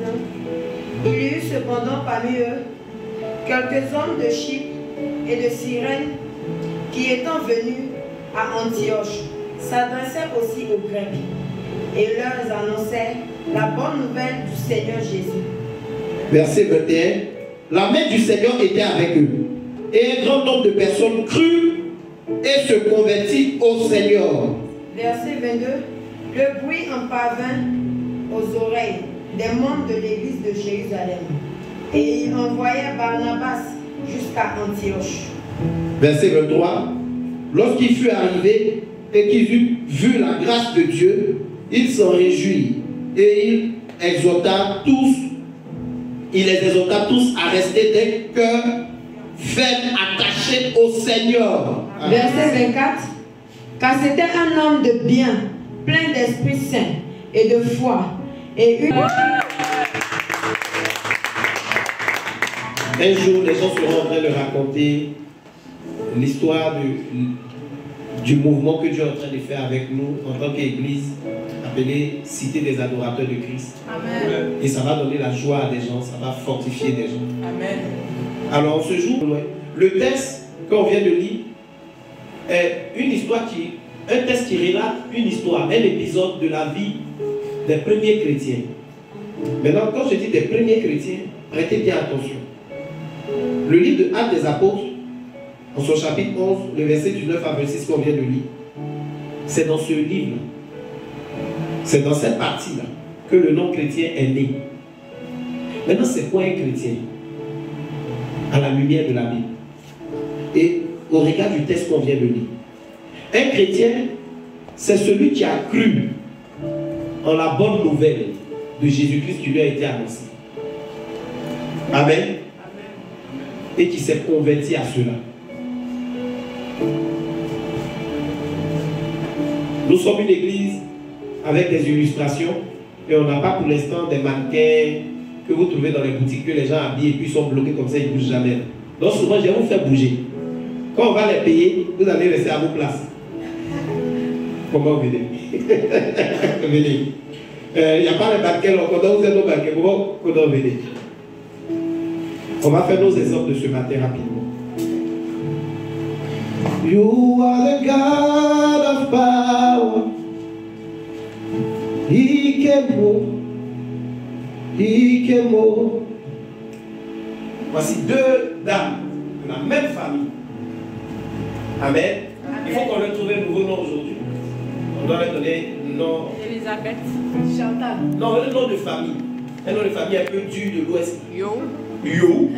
20. Il y eut cependant parmi eux quelques hommes de Chypre et de Cyrène qui, étant venus à Antioche, s'adressèrent aussi aux Grecs et leur annonçaient la bonne nouvelle du Seigneur Jésus. Verset 21. La main du Seigneur était avec eux, et un grand nombre de personnes crurent et se convertit au Seigneur. Verset 22. Le bruit en parvint aux oreilles des membres de l'église de Jérusalem. Et ils envoyèrent Barnabas jusqu'à Antioche. Verset 23. Lorsqu'il fut arrivé et qu'ils eurent vu la grâce de Dieu, il s'en réjouit et il les exhorta tous à rester d'un cœur ferme, attaché au Seigneur. Verset 24. Car c'était un homme de bien, plein d'Esprit Saint et de foi. Et une... Un jour, les gens seront en train de raconter l'histoire du mouvement que Dieu est en train de faire avec nous en tant qu'Église, appelée Cité des adorateurs de Christ. Amen. Et ça va donner la joie à des gens, ça va fortifier des gens. Amen. Alors, ce jour, le texte qu'on vient de lire est un texte qui relate une histoire, un épisode de la vie des premiers chrétiens. Maintenant, quand je dis des premiers chrétiens, prêtez bien attention. Le livre de Actes des Apôtres, en son chapitre 11, le verset 19 à 26 qu'on vient de lire, c'est dans ce livre, c'est dans cette partie-là que le nom chrétien est né. Maintenant, c'est quoi un chrétien? À la lumière de la Bible et au regard du texte qu'on vient de lire. Un chrétien, c'est celui qui a cru en la bonne nouvelle de Jésus-Christ qui lui a été annoncée. Amen. Et qui s'est converti à cela. Nous sommes une église avec des illustrations et on n'a pas pour l'instant des mannequins que vous trouvez dans les boutiques que les gens habillent et puis sont bloqués comme ça, ils ne bougent jamais. Donc souvent, je vais vous faire bouger. Quand on va les payer, vous allez rester à vos places. Comment vous venez? Venez. Il n'y a pas les mannequins, donc vous êtes nos mannequins. Comment vous venez? On va faire nos exemples de ce matin rapidement. You are the God of power. Ikemo. Voici deux dames de la même famille. Amen. Il faut qu'on leur trouve un nouveau nom aujourd'hui. On doit leur donner le nom. Elisabeth. Chantal. Non, le nom de famille. Un nom de famille un peu dur de l'Ouest. Yo. Yo.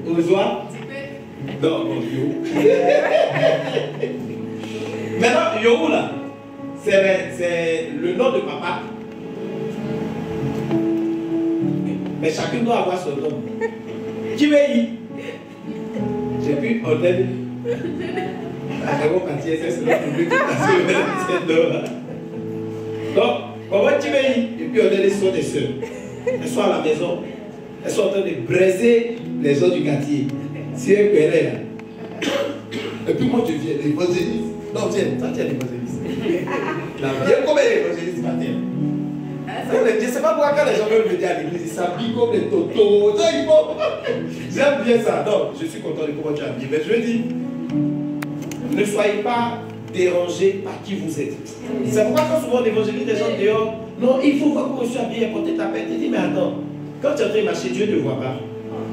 Ozoa. Non, Yo. Maintenant, Yo là, c'est le nom de papa. Mais chacun doit avoir son nom. Qui veut y? J'ai pu ordonner. Donc, comment tu veux y? Et puis ordonner sont des soeurs. Elles sont à la maison. Elles sont en train de braiser les gens du quartier. Si elles connaissent là. Et puis moi je viens l'évangéliste. Non, tiens, ça tient l'évangéliste. Il y a combien d'évangélistes matin? Je ne sais pas pourquoi quand les gens veulent venir à l'église, ils s'habillent comme des totos. J'aime bien ça. Non, je suis content de comment tu as habillé. Mais je veux dire, ne soyez pas dérangés par qui vous êtes. C'est pourquoi quand souvent on évangélise des gens dehors, non, il faut voir comment je suis habillé, porter ta paix. Tu dis, mais attends, quand tu es en train de marcher, Dieu ne te voit pas.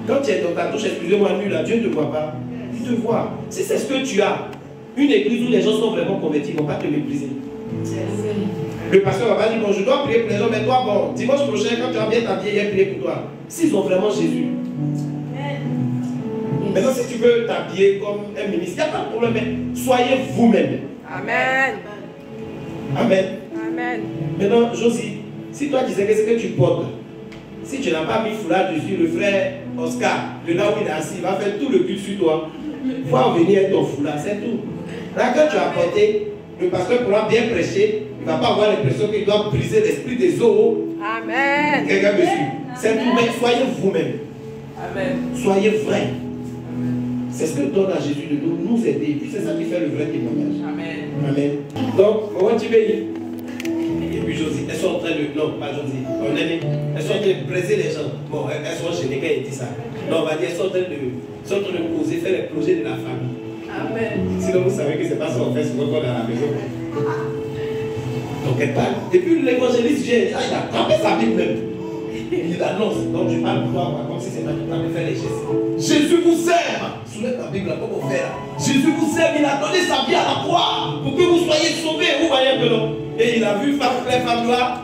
Quand tu es dans ta touche, excusez-moi, nu là, Dieu ne te voit pas. Il te voit. Si c'est ce que tu as, une église où les gens sont vraiment convertis, ils ne vont pas te mépriser. Le pasteur va pas dire, bon, je dois prier pour les gens, mais toi, bon, dimanche prochain, quand tu vas bien t'habiller, il y a prier pour toi. S'ils ont vraiment Jésus. Maintenant, si tu veux t'habiller comme un ministre, il n'y a pas de problème. Soyez vous-même. Amen. Amen. Amen. Maintenant, Josie, si toi tu sais qu'est-ce que tu portes, si tu n'as pas mis foulard dessus, le frère Oscar, de là où il est assis, il va faire tout le cul sur toi. Il faut en venir avec ton foulard, c'est tout. Là, quand tu as porté, le pasteur pourra bien prêcher, il ne va pas avoir l'impression qu'il doit briser l'esprit des eaux. Amen. Quelqu'un me suit. C'est tout, mais soyez vous-même. Amen. Soyez vrai. C'est ce que donne à Jésus de nous aider. Et puis c'est ça qui fait le vrai témoignage. Amen. Amen. Donc, comment tu veux y? Et puis Josie, elles sont en train de... Non, pas Josie. Elles sont en train de presser les gens. Bon, elles sont gênées quand elles disent ça. Non, on va dire, elles sont en train de poser, faire les projets de la famille. Amen. Sinon, vous savez que c'est pas ça qu'on fait souvent dans la maison. Donc, elle parle. Et puis l'évangéliste vient, il a attrapé sa Bible même. Il annonce. Donc, je parle pour toi, comme si c'est pas tout à fait faire les gestes. Jésus vous aime. Soulève ta Bible là, comme on fait là. Jésus vous aime, il a donné sa vie à la croix pour que vous soyez sauvés. Vous voyez que non. Et il a vu les femmes là,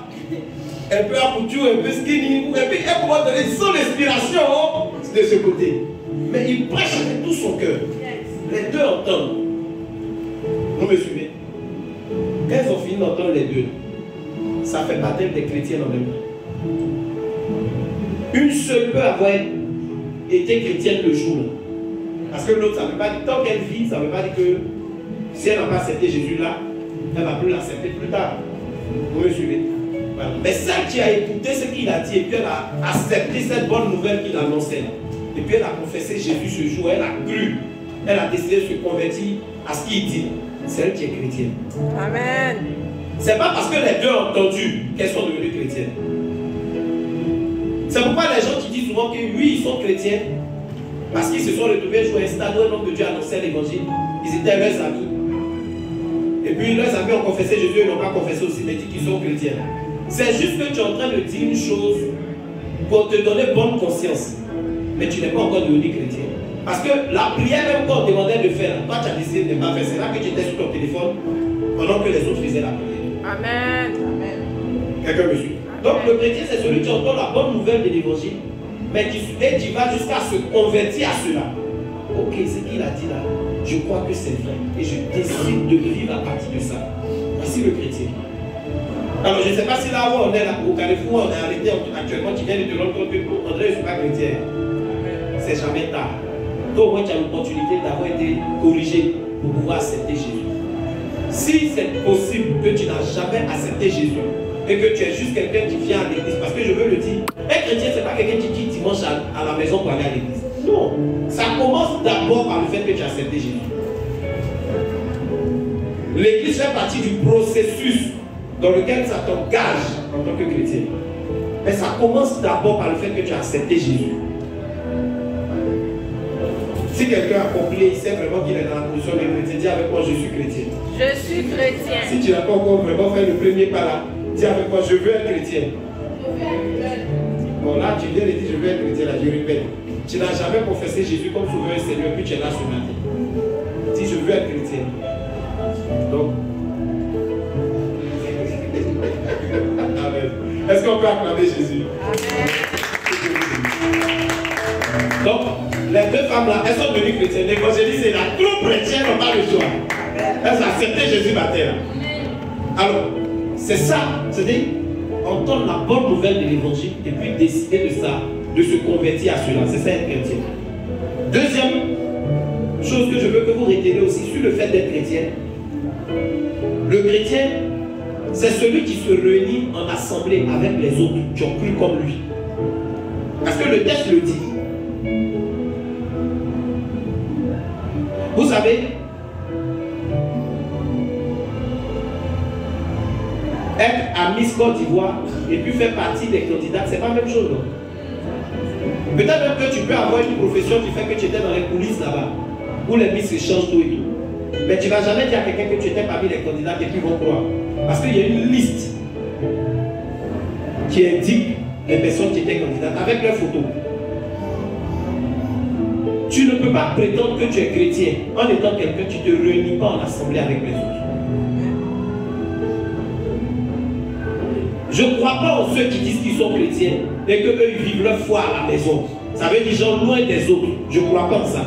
un peu apouture, un peu skinny, et puis elle pourra donner son inspiration de ce côté. Mais il prêche avec tout son cœur. Les deux entendent. Vous me suivez? Quand ils ont fini d'entendre les deux, ça fait baptême des chrétiens en même temps. Une seule peut avoir été chrétienne le jour. Parce que l'autre, ça ne veut pas dire, tant qu'elle vit, ça ne veut pas dire que si elle n'a pas accepté Jésus là, elle ne va plus l'accepter plus tard. Vous me suivez? Voilà. Mais celle qui a écouté ce qu'il a dit, et puis elle a accepté cette bonne nouvelle qu'il annonçait, et puis elle a confessé Jésus ce jour, elle a cru, elle a décidé de se convertir à ce qu'il dit, c'est elle qui est chrétienne. Amen. C'est pas parce que les deux ont entendu qu'elles sont devenues chrétiennes. C'est pourquoi les gens qui disent souvent que oui, ils sont chrétiens, parce qu'ils se sont retrouvés jouer un stade où un homme de Dieu annonçait l'évangile, ils étaient leurs amis. Et puis leurs amis ont confessé Jésus, ils n'ont pas confessé aussi, mais dit qu'ils sont chrétiens. C'est juste que tu es en train de dire une chose pour te donner bonne conscience, mais tu n'es pas encore devenu chrétien. Parce que la prière même qu'on demandait de faire, toi tu as décidé de ne pas faire, c'est là que tu étais sur ton téléphone pendant que les autres faisaient la prière. Amen. Quelqu'un me suit? Donc le chrétien c'est celui qui entend la bonne nouvelle de l'évangile, mais qui va jusqu'à se convertir à cela. Ok, ce qu'il a dit là, je crois que c'est vrai et je décide de vivre à partir de ça. Voici le chrétien. Alors je ne sais pas si là où on est là, au Carrefour, on est arrêté actuellement, tu viens de te rendre compte que André, je ne suis pas chrétien. C'est jamais tard. Toi au moins tu as l'opportunité d'avoir été corrigé pour pouvoir accepter Jésus. Si c'est possible que tu n'as jamais accepté Jésus et que tu es juste quelqu'un qui vient à l'église, parce que je veux le dire, un chrétien c'est pas quelqu'un qui dit dimanche à la maison pour aller à l'église. Non, ça commence d'abord par le fait que tu as accepté Jésus. L'église fait partie du processus dans lequel ça t'engage en tant que chrétien. Mais ça commence d'abord par le fait que tu as accepté Jésus. Si quelqu'un a compris, il sait vraiment qu'il est dans la position de chrétien, dis avec moi, je suis chrétien. Je suis chrétien. Si tu n'as pas encore vraiment fait le premier pas là, dis avec moi, je veux être chrétien. Bon là, tu viens de dire, je veux être chrétien, là, je répète. Tu n'as jamais confessé Jésus comme sauveur et Seigneur, puis tu es là ce matin. Dis, je veux être chrétien. Donc, est-ce qu'on peut acclamer Jésus? Amen. Donc, les deux femmes là, elles sont devenues chrétiennes. L'évangéliste est là. Tout chrétien n'a pas le choix. Elles ont accepté Jésus matin. Alors, c'est ça. C'est-à-dire, entendre la bonne nouvelle de l'évangile et puis décider de ça, de se convertir à cela. C'est ça être chrétien. Deuxième chose que je veux que vous reteniez aussi sur le fait d'être chrétien. Le chrétien, c'est celui qui se réunit en assemblée avec les autres qui ont cru comme lui. Parce que le texte le dit. Vous savez, être à Miss Côte d'Ivoire et puis faire partie des candidats, c'est pas la même chose. Peut-être même que tu peux avoir une profession qui fait que tu étais dans les coulisses là-bas, où les Miss se changent tout et tout. Mais tu ne vas jamais dire à quelqu'un que tu étais parmi les candidats et puis ils vont croire. Parce qu'il y a une liste qui indique les personnes qui étaient candidates avec leurs photos. Tu ne peux pas prétendre que tu es chrétien en étant quelqu'un qui ne te réunit pas en assemblée avec les autres. Je ne crois pas en ceux qui disent qu'ils sont chrétiens et qu'eux ils vivent leur foi à la maison. Ça veut dire gens loin des autres. Je ne crois pas en ça.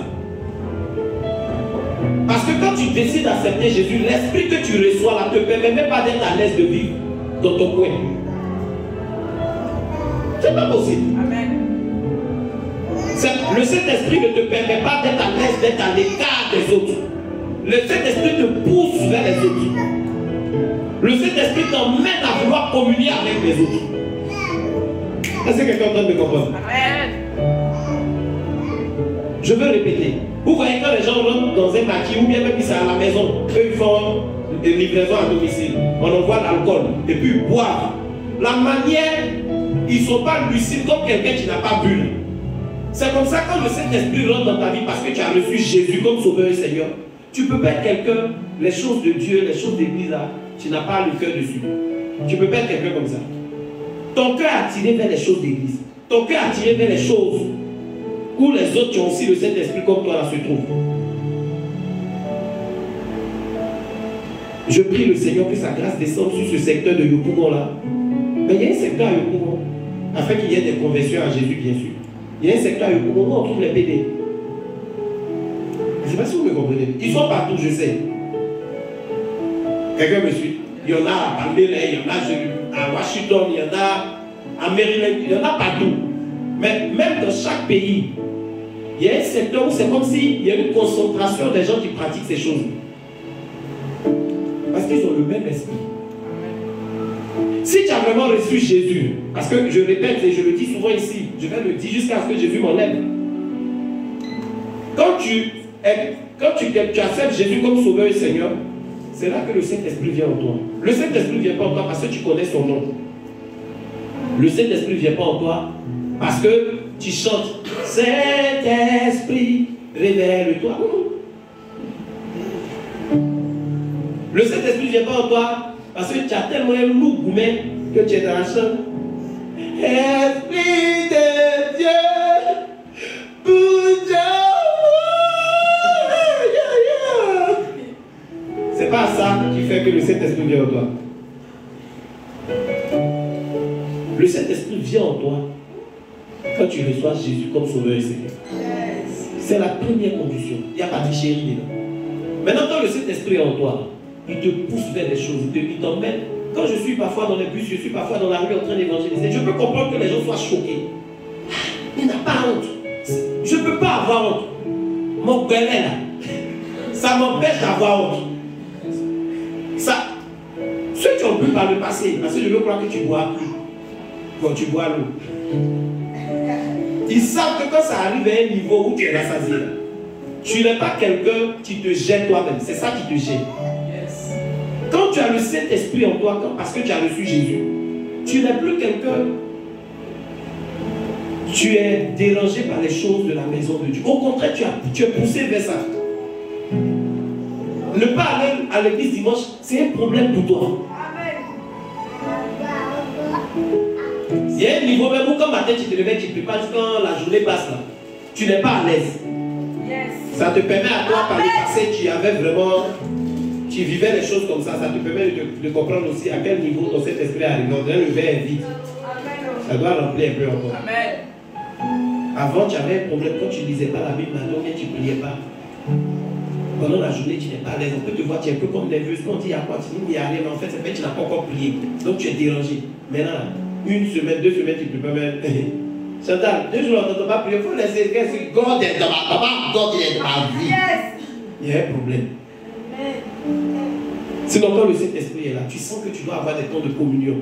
Parce que quand tu décides d'accepter Jésus, l'esprit que tu reçois là ne te permet même pas d'être à l'aise de vivre dans ton coin. C'est pas possible. Amen. Le Saint-Esprit ne te permet pas d'être à l'aise, d'être à l'écart des autres. Le Saint-Esprit te pousse vers les autres. Le Saint-Esprit t'emmène à vouloir communier avec les autres. Est-ce que quelqu'un est en train de comprendre? Amen. Je veux répéter. Vous voyez quand les gens rentrent dans un maquis ou bien même ils sont à la maison, eux ils font des livraisons à domicile. On envoie l'alcool et puis ils boivent. La manière, ils ne sont pas lucides comme quelqu'un qui n'a pas bu. C'est comme ça quand le Saint-Esprit rentre dans ta vie parce que tu as reçu Jésus comme Sauveur et Seigneur. Tu peux perdre quelqu'un, les choses de Dieu, les choses d'église là, tu n'as pas le cœur dessus. Tu peux perdre quelqu'un comme ça. Ton cœur est attiré vers les choses d'église. Ton cœur est attiré vers les choses où les autres qui ont aussi le Saint-Esprit comme toi là se trouvent. Je prie le Seigneur que sa grâce descende sur ce secteur de Yopougon là. Mais il y a un secteur à Yopougon, afin qu'il y ait des conversions à Jésus bien sûr. Il y a un secteur à Yopougon où on trouve les PD. Je ne sais pas si vous me comprenez. Ils sont partout, je sais. Quelqu'un me suit. Il y en a à Bambélé, il y en a à Washington, il y en a à Maryland, il y en a partout. Mais même dans chaque pays, il y a un secteur où c'est comme s'il y a une concentration des gens qui pratiquent ces choses. Parce qu'ils ont le même esprit. Si tu as vraiment reçu Jésus, parce que je répète et je le dis souvent ici, je vais le dire jusqu'à ce que Jésus m'enlève. Quand tu acceptes Jésus comme Sauveur et Seigneur, c'est là que le Saint-Esprit vient en toi. Le Saint-Esprit ne vient pas en toi parce que tu connais son nom. Le Saint-Esprit ne vient pas en toi parce que tu chantes Saint-Esprit, révèle-toi. Le Saint-Esprit ne vient pas en toi parce que tu as tellement un loup gourmet que tu es dans la chambre. Esprit de Dieu, bouge. C'est pas ça qui fait que le Saint-Esprit vient en toi. Le Saint-Esprit vient en toi quand tu reçois Jésus comme Sauveur et Seigneur. C'est la première condition. Il n'y a pas de chérie dedans. Maintenant, quand le Saint-Esprit est en toi, il te pousse vers des choses, il t'emmène. Quand je suis parfois dans les bus, je suis parfois dans la rue en train d'évangéliser, je peux comprendre que les gens soient choqués. Il n'a pas honte. Je ne peux pas avoir honte. Mon père est là. Ça m'empêche d'avoir honte. Ça, ceux qui ont bu par le passé, parce que je veux croire que tu bois plus quand tu bois l'eau. Ils savent que quand ça arrive à un niveau où tu es rassasié, tu n'es pas quelqu'un qui te gêne toi-même. C'est ça qui te gêne. Quand tu as le Saint-Esprit en toi, parce que tu as reçu Jésus, tu n'es plus quelqu'un. Tu es dérangé par les choses de la maison de Dieu. Au contraire, tu es poussé vers ça. Ne pas aller à l'église dimanche, c'est un problème pour toi. Il y a un niveau même où quand matin tu te réveilles, tu ne peux pas quand la journée passe là. Tu n'es pas à l'aise. Ça te permet à toi, par le passé, tu vivais les choses comme ça. Ça te permet de comprendre aussi à quel niveau ton Saint-Esprit arrive. On dirait le verre est vide. Ça doit remplir un peu encore. Avant, tu avais un problème quand tu ne lisais pas la Bible, maintenant, tu ne priais pas. Pendant la journée, tu n'es pas à l'aise. On peut te voir, tu es un peu comme nerveuse. Quand on dit il y a quoi, tu dis il n'y a rien, mais en fait, c'est que tu n'as pas encore prié. Donc tu es dérangé. Maintenant, une semaine, 2 semaines, tu ne peux pas même. Chantal, 2 jours, on ne pas prier. Il faut laisser God est dans ma papa, God est dans ma vie. Il y a un problème. Sinon, quand le Saint-Esprit est là, tu sens que tu dois avoir des temps de communion.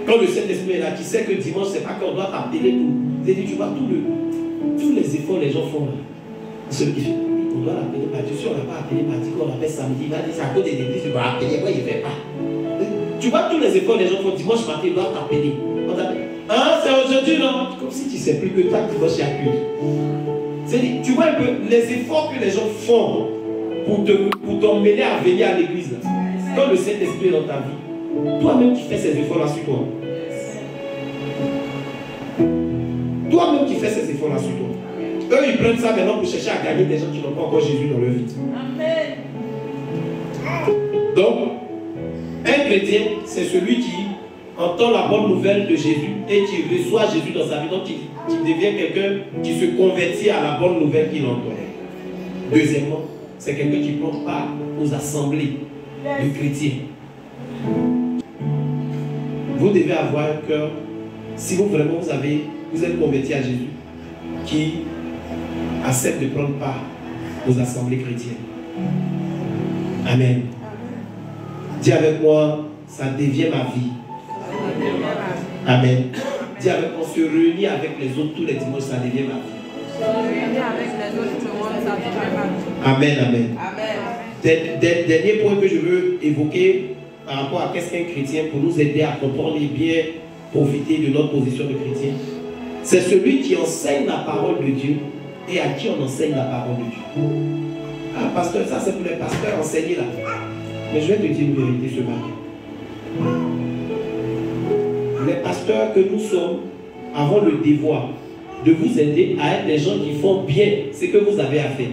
Quand le Saint-Esprit est là, tu sais que dimanche, c'est pas qu'on doit t'appeler pour. Tu vois tous les efforts les gens font là. On doit l'appeler par Dieu. Si on n'a pas appelé mardi, qu'on l'appelle samedi, il va dire c'est à cause des églises, il va appeler. Moi, il ne fait pas. Tu vois tous les efforts les gens font dimanche matin, ils doivent t'appeler. On t'appelle. Ah, c'est aujourd'hui, non? Comme si tu ne sais plus que toi, tu vas chez Accuse. C'est-à-dire, tu vois un peu les efforts que les gens font pour t'emmener à venir à l'église. Quand le Saint-Esprit est dans ta vie, toi-même qui fais ces efforts-là sur toi. Toi-même qui fais ces efforts-là sur toi. Eux, ils prennent ça maintenant pour chercher à gagner des gens qui n'ont pas encore Jésus dans leur vie. Amen. Donc, un chrétien, c'est celui qui entend la bonne nouvelle de Jésus et qui reçoit Jésus dans sa vie. Donc, qui devient quelqu'un qui se convertit à la bonne nouvelle qu'il entend. Deuxièmement, c'est quelqu'un qui prend part aux assemblées de chrétiens. vous devez avoir un cœur, si vous vraiment vous êtes converti à Jésus, qui accepte de prendre part aux assemblées chrétiennes. Amen. Dis avec moi, ça devient ma vie. Amen. Dis avec moi, se réunir avec les autres tous les dimanches, ça devient ma vie. Amen, amen. Dernier point que je veux évoquer par rapport à qu'est-ce qu'un chrétien pour nous aider à comprendre et bien profiter de notre position de chrétien. C'est celui qui enseigne la parole de Dieu et à qui on enseigne la parole de Dieu. Ah, pasteur, ça c'est pour les pasteurs, enseigner là. Mais je vais te dire une vérité ce matin. Les pasteurs que nous sommes avons le devoir de vous aider à être des gens qui font bien ce que vous avez à faire.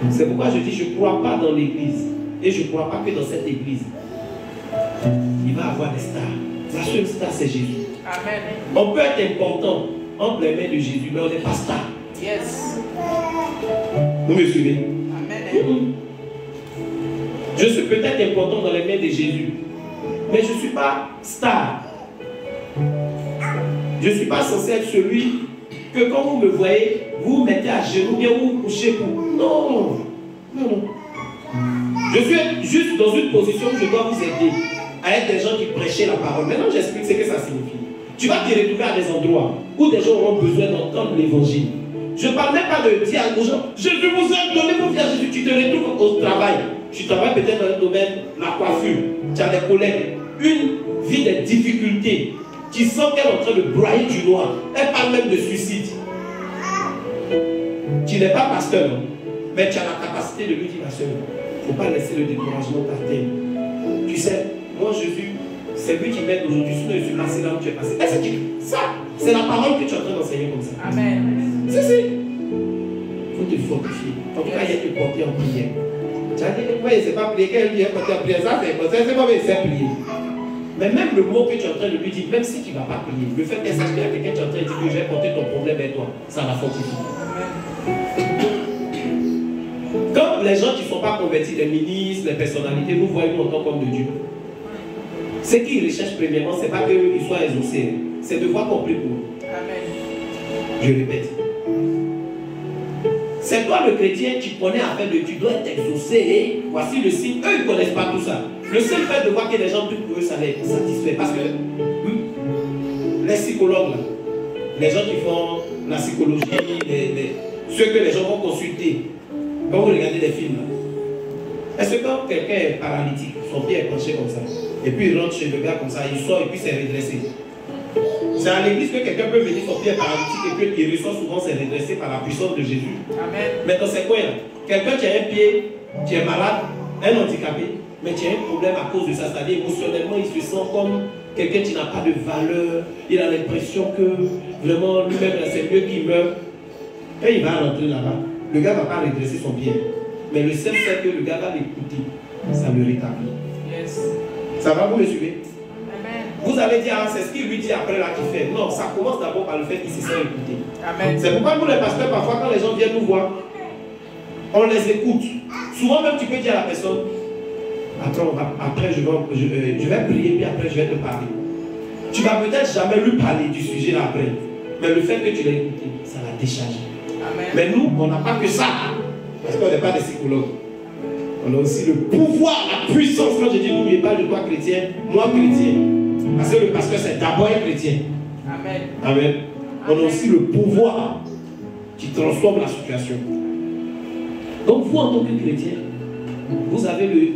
C'est pourquoi je dis, je ne crois pas dans l'église. Et je ne crois pas que dans cette église, il va y avoir des stars. La seule star, c'est Jésus. Amen. On peut être important entre les mains de Jésus, mais on n'est pas star. Yes. Vous me suivez? Amen. Je suis peut-être important dans les mains de Jésus, mais je ne suis pas star. Je ne suis pas censé être celui que quand vous me voyez, vous vous mettez à genoux, bien vous vous couchez pour. Non. Non, non. Je suis juste dans une position où je dois vous aider à être des gens qui prêchaient la parole. Maintenant, j'explique ce que ça signifie. Tu vas te retrouver à des endroits où des gens auront besoin d'entendre l'évangile. Je ne parle même pas de dire aux gens, je vous ai donné vos vie à Jésus. Tu te retrouves au travail. Tu travailles peut-être dans le domaine de la coiffure. Tu as des collègues. Une vie de difficultés. Tu sens qu'elle est en train de broyer du noir. Elle parle même de suicide. Tu n'es pas pasteur, mais tu as la capacité de lui dire, ma soeur, il ne faut pas laisser le découragement t'atteindre. Tu sais, moi Jésus, c'est lui qui m'aide aujourd'hui. Sinon, je suis passé là où tu es passé. Ça, c'est la parole que tu es en train d'enseigner comme ça. Amen. Si. Il faut te fortifier. En tout cas, il y a te porter en prière. Tu as dit, pourquoi il ne sait pas prier? Quel lui est porté en prière? Ça, c'est pas il sait prier. Mais même le mot que tu es en train de lui dire, même si tu ne vas pas prier, le fait qu'elle sache qu'il y a quelqu'un qui est en train de dire que je vais porter ton problème vers toi, ça va fortifier. Quand les gens qui ne sont pas convertis, les ministres, les personnalités, nous voyons en tant qu'hommes de Dieu, ce qu'ils recherchent premièrement, ce n'est pas qu'ils soient exaucés, c'est de voir qu'on prie pour eux. Amen. Je répète. C'est toi le chrétien, tu connais afin de tu dois être exaucé et voici le signe. Eux, ils ne connaissent pas tout ça. Le seul fait de voir que les gens prient pour eux, ça les satisfait. Parce que les psychologues, là, les gens qui font la psychologie, ceux que les gens vont consulter, quand vous regardez des films, est-ce que quand quelqu'un est paralytique, son pied est penché comme ça, et puis il rentre chez le gars comme ça, il sort et puis c'est redressé. C'est à l'église que quelqu'un peut venir, son pied est paralytique et puis il reçoit souvent c'est redressé par la puissance de Jésus. Amen. Mais dans ces coins-là, quelqu'un qui a un pied, qui est malade, un handicapé, mais qui a un problème à cause de ça, c'est-à-dire émotionnellement, il se sent comme quelqu'un qui n'a pas de valeur, il a l'impression que vraiment lui-même c'est mieux qu'il meure. Et il va rentrer là-bas, le gars ne va pas redresser son pied, mais le seul fait que le gars va l'écouter, ça le rétablit. Yes. Ça va, vous me suivez? Amen. Vous allez dire, ah, c'est ce qu'il lui dit après là qu'il fait. Non, ça commence d'abord par le fait qu'il se sent écouté. Amen. C'est pourquoi nous les pasteurs, parfois quand les gens viennent nous voir, on les écoute. Souvent même tu peux dire à la personne, attends, après je vais prier, puis après je vais te parler. Tu vas peut-être jamais lui parler du sujet là après. Mais le fait que tu l'as écouté, ça va décharger. Amen. Mais nous, on n'a pas que ça. Parce qu'on n'est pas des psychologues. On a aussi le pouvoir, la puissance. Quand je dis n'oubliez pas de toi chrétien, moi chrétien. Parce que le pasteur c'est d'abord un chrétien. Amen. Amen. On a aussi le pouvoir qui transforme la situation. Donc vous en tant que chrétien, vous avez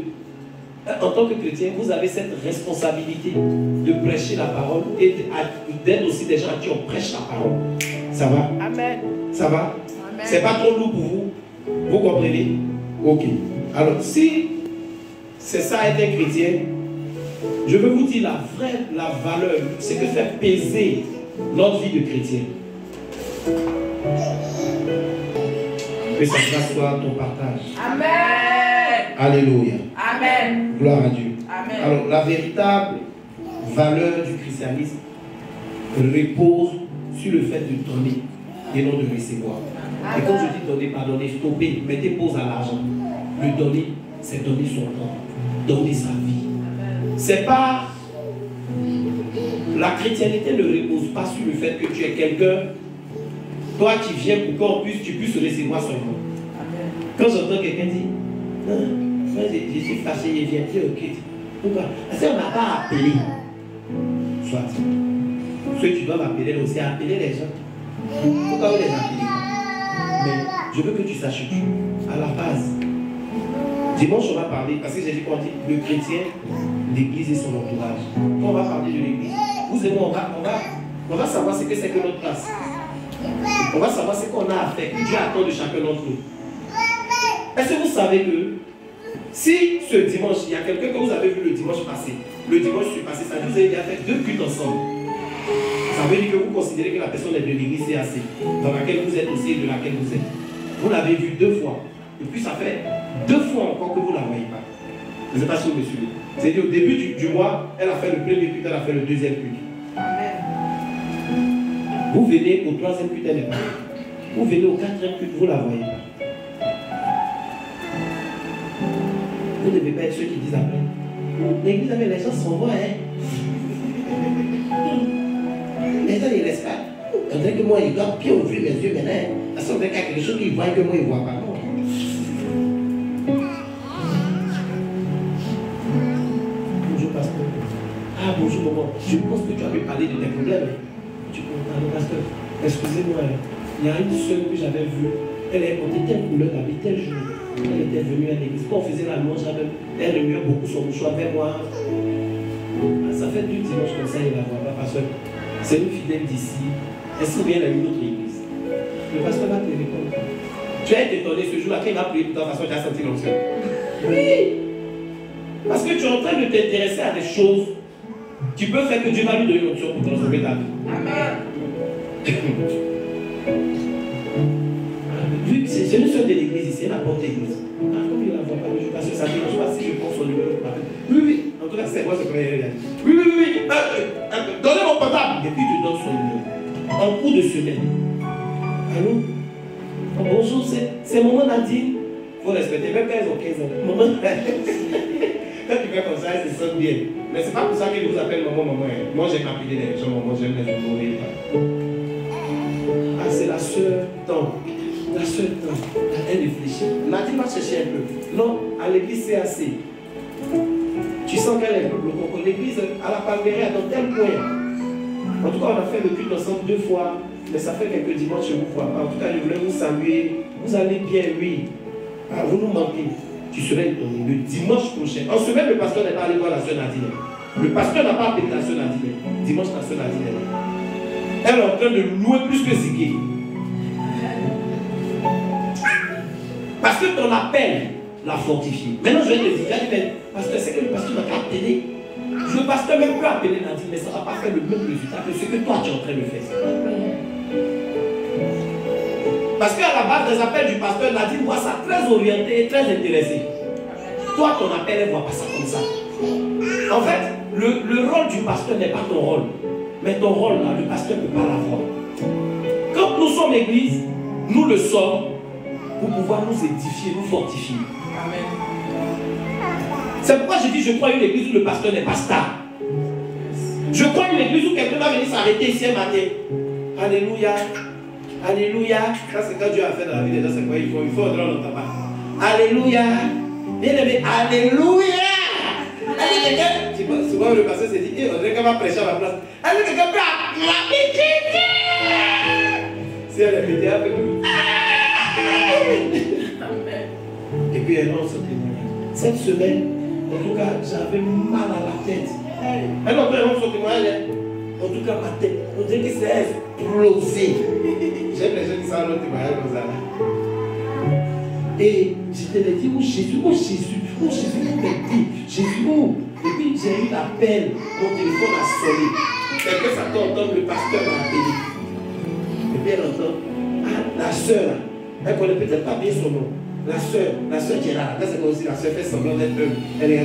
en tant que chrétien, vous avez cette responsabilité de prêcher la parole et d'être aussi des gens à qui on prêche la parole. Ça va? Amen. Ça va? Amen. C'est pas trop lourd pour vous? Vous comprenez? Ok. Alors si c'est ça être un chrétien, je veux vous dire la valeur, c'est que fait peser notre vie de chrétien. Que ça soit ton partage. Amen. Alléluia. Amen. Gloire à Dieu. Amen. Alors la véritable valeur du christianisme repose sur le fait de donner et non de recevoir. Et quand je dis donner, pardonnez, stopper, mettez pause à l'argent. Le donner, c'est donner son temps, donner sa vie. C'est pas... La chrétienté ne repose pas sur le fait que tu es quelqu'un, toi qui viens pour qu'en plus tu puisses recevoir seulement. Quand j'entends quelqu'un dire, non, moi je suis fâché, il vient, je dis ok. Pourquoi? Parce qu'on n'a pas appelé. Soit. Ceux qui doivent appeler aussi, appeler les gens. Pourquoi vous les appelez? Mais je veux que tu saches que à la base, dimanche on va parler, parce que j'ai dit qu'on dit le chrétien, l'église et son entourage. Quand on va parler de l'église, vous et moi on va savoir ce que c'est que notre place. On va savoir ce qu'on a à faire, que Dieu attend de chacun d'entre nous. Est-ce que vous savez que si ce dimanche, il y a quelqu'un que vous avez vu le dimanche passé, ça dit que vous avez déjà fait 2 cultes ensemble. Ça veut dire que vous considérez que la personne est de l'église CAC, dans laquelle vous êtes aussi et de laquelle vous êtes. Vous l'avez vu 2 fois. Et puis ça fait 2 fois encore que vous ne la voyez pas. Je ne sais pas si vous me suivez. C'est-à-dire au début du mois, elle a fait le premier culte, elle a fait le deuxième culte. Vous venez au 3e culte, elle n'est pas là. Vous venez au 4e culte, vous ne la voyez pas. Vous ne devez pas être ceux qui disent après. L'église avec les gens s'en vont, hein. Les gens, ils restent pas. On dirait que moi, ils doivent bien ouvrir mes yeux maintenant. Parce qu'on dirait qu'il y a quelque chose qu'ils voient que moi, ils ne voient pas. Bonjour, pasteur. Ah, bonjour, maman. Je pense que tu avais parlé de tes problèmes. Tu comprends, pasteur. Excusez-moi. Il y a une soeur que j'avais vue. Elle est portée telle couleur d'habit, tel jour. Elle était venue à l'église. Quand on faisait la louange, elle remuait beaucoup son mouchoir vers moi. Ça fait 2 dimanches comme ça, il ne la voit pas, pasteur. C'est une fidèle d'ici. Est-ce qu'il y a une autre église? Le pasteur va te répondre. Tu as été étonné ce jour-là, quand il va prier de toute façon, tu as senti l'onction. Oui! Parce que tu es en train de t'intéresser à des choses qui peuvent faire que Dieu va lui donner l'onction pour transformer ta vie. Amen. Vu que c'est une soeur de l'église ici, elle apporte l'église. Ah, comme il ne la voit pas, parce que ça ne dérange pas si je prends son numéro. Oui, oui. En tout cas, c'est moi ce que j'ai dit. Oui, oui, oui. Donnez mon portable. Et puis tu donnes son numéro. En cours de semaine. Allô? Oh, bonjour, c'est maman Nadine. Il faut respecter, même quand elles ont 15 ans. Maman. Quand tu fais comme ça, elles se sentent bien. Mais c'est pas pour ça que je vous appelle maman. Moi, j'aime appeler les gens maman, j'aime les honorer. Ah, c'est la soeur Tant. La soeur Tant. Elle réfléchit. Nadine va chercher un peu. Non, à l'église CAC. Tu sens qu'elle est bloquée. L'église à la Palmeraie, dans tel point. En tout cas, on a fait le culte ensemble 2 fois. Mais ça fait quelques dimanches que je ne vous vois pas. En tout cas, je voulais vous saluer. Vous allez bien, oui. Ah, vous nous manquez. Tu serais étonné. Le dimanche prochain. En semaine, le pasteur n'est pas allé voir la soeur Nadine. Le pasteur n'a pas appelé la soeur Nadine. Dimanche, la soeur Nadine est là. Elle est en train de louer plus que Ziggy. Parce que ton appel l'a fortifié. Maintenant, je vais te dire, mais pasteur, c'est que le pasteur n'a pas appelé. Le pasteur même peut appeler Nadine, mais ça ne va pas faire le même résultat que ce que toi tu es en train de faire. Parce qu'à la base des appels du pasteur, Nadine voit ça très orienté et très intéressé. Toi, ton appel, elle ne voit pas ça comme ça. En fait, le rôle du pasteur n'est pas ton rôle. Mais ton rôle, là, le pasteur ne peut pas l'avoir. Quand nous sommes église, nous le sommes pour pouvoir nous édifier, nous fortifier. Amen. C'est pourquoi je dis, je crois une église où le pasteur n'est pas star. Je crois une église où quelqu'un va venir s'arrêter ici un matin. Alléluia. Alléluia. Ça, c'est quand Dieu a fait dans la vie des gens, c'est quoi il faut entrer dans ta part. Alléluia. Bien aimé, Alléluia. Tu vois, souvent le pasteur s'est dit, on dirait qu'elle va prêcher à ma place. Est-ce que quelqu'un peut acclamer Jésus? Si elle est pétée avec nous. Et puis elle lance son témoignage. Cette semaine, en tout cas, j'avais mal à la tête. Elle lance son témoignage. En tout cas, ma tête, on dirait que c'est explosé. J'aime les gens qui savent notre témoignage comme ça. Et je te l'ai dit, où Jésus, où Jésus, où Jésus m'a dit, Jésus, où? Et puis j'ai eu l'appel, mon téléphone a sonné. Quelqu'un s'attend à entendre, le pasteur m'a appelé. Et puis elle entend, ah, la soeur, elle ne connaît peut-être pas bien son nom. La soeur Gérard, là c'est comme si la soeur fait semblant d'être elle est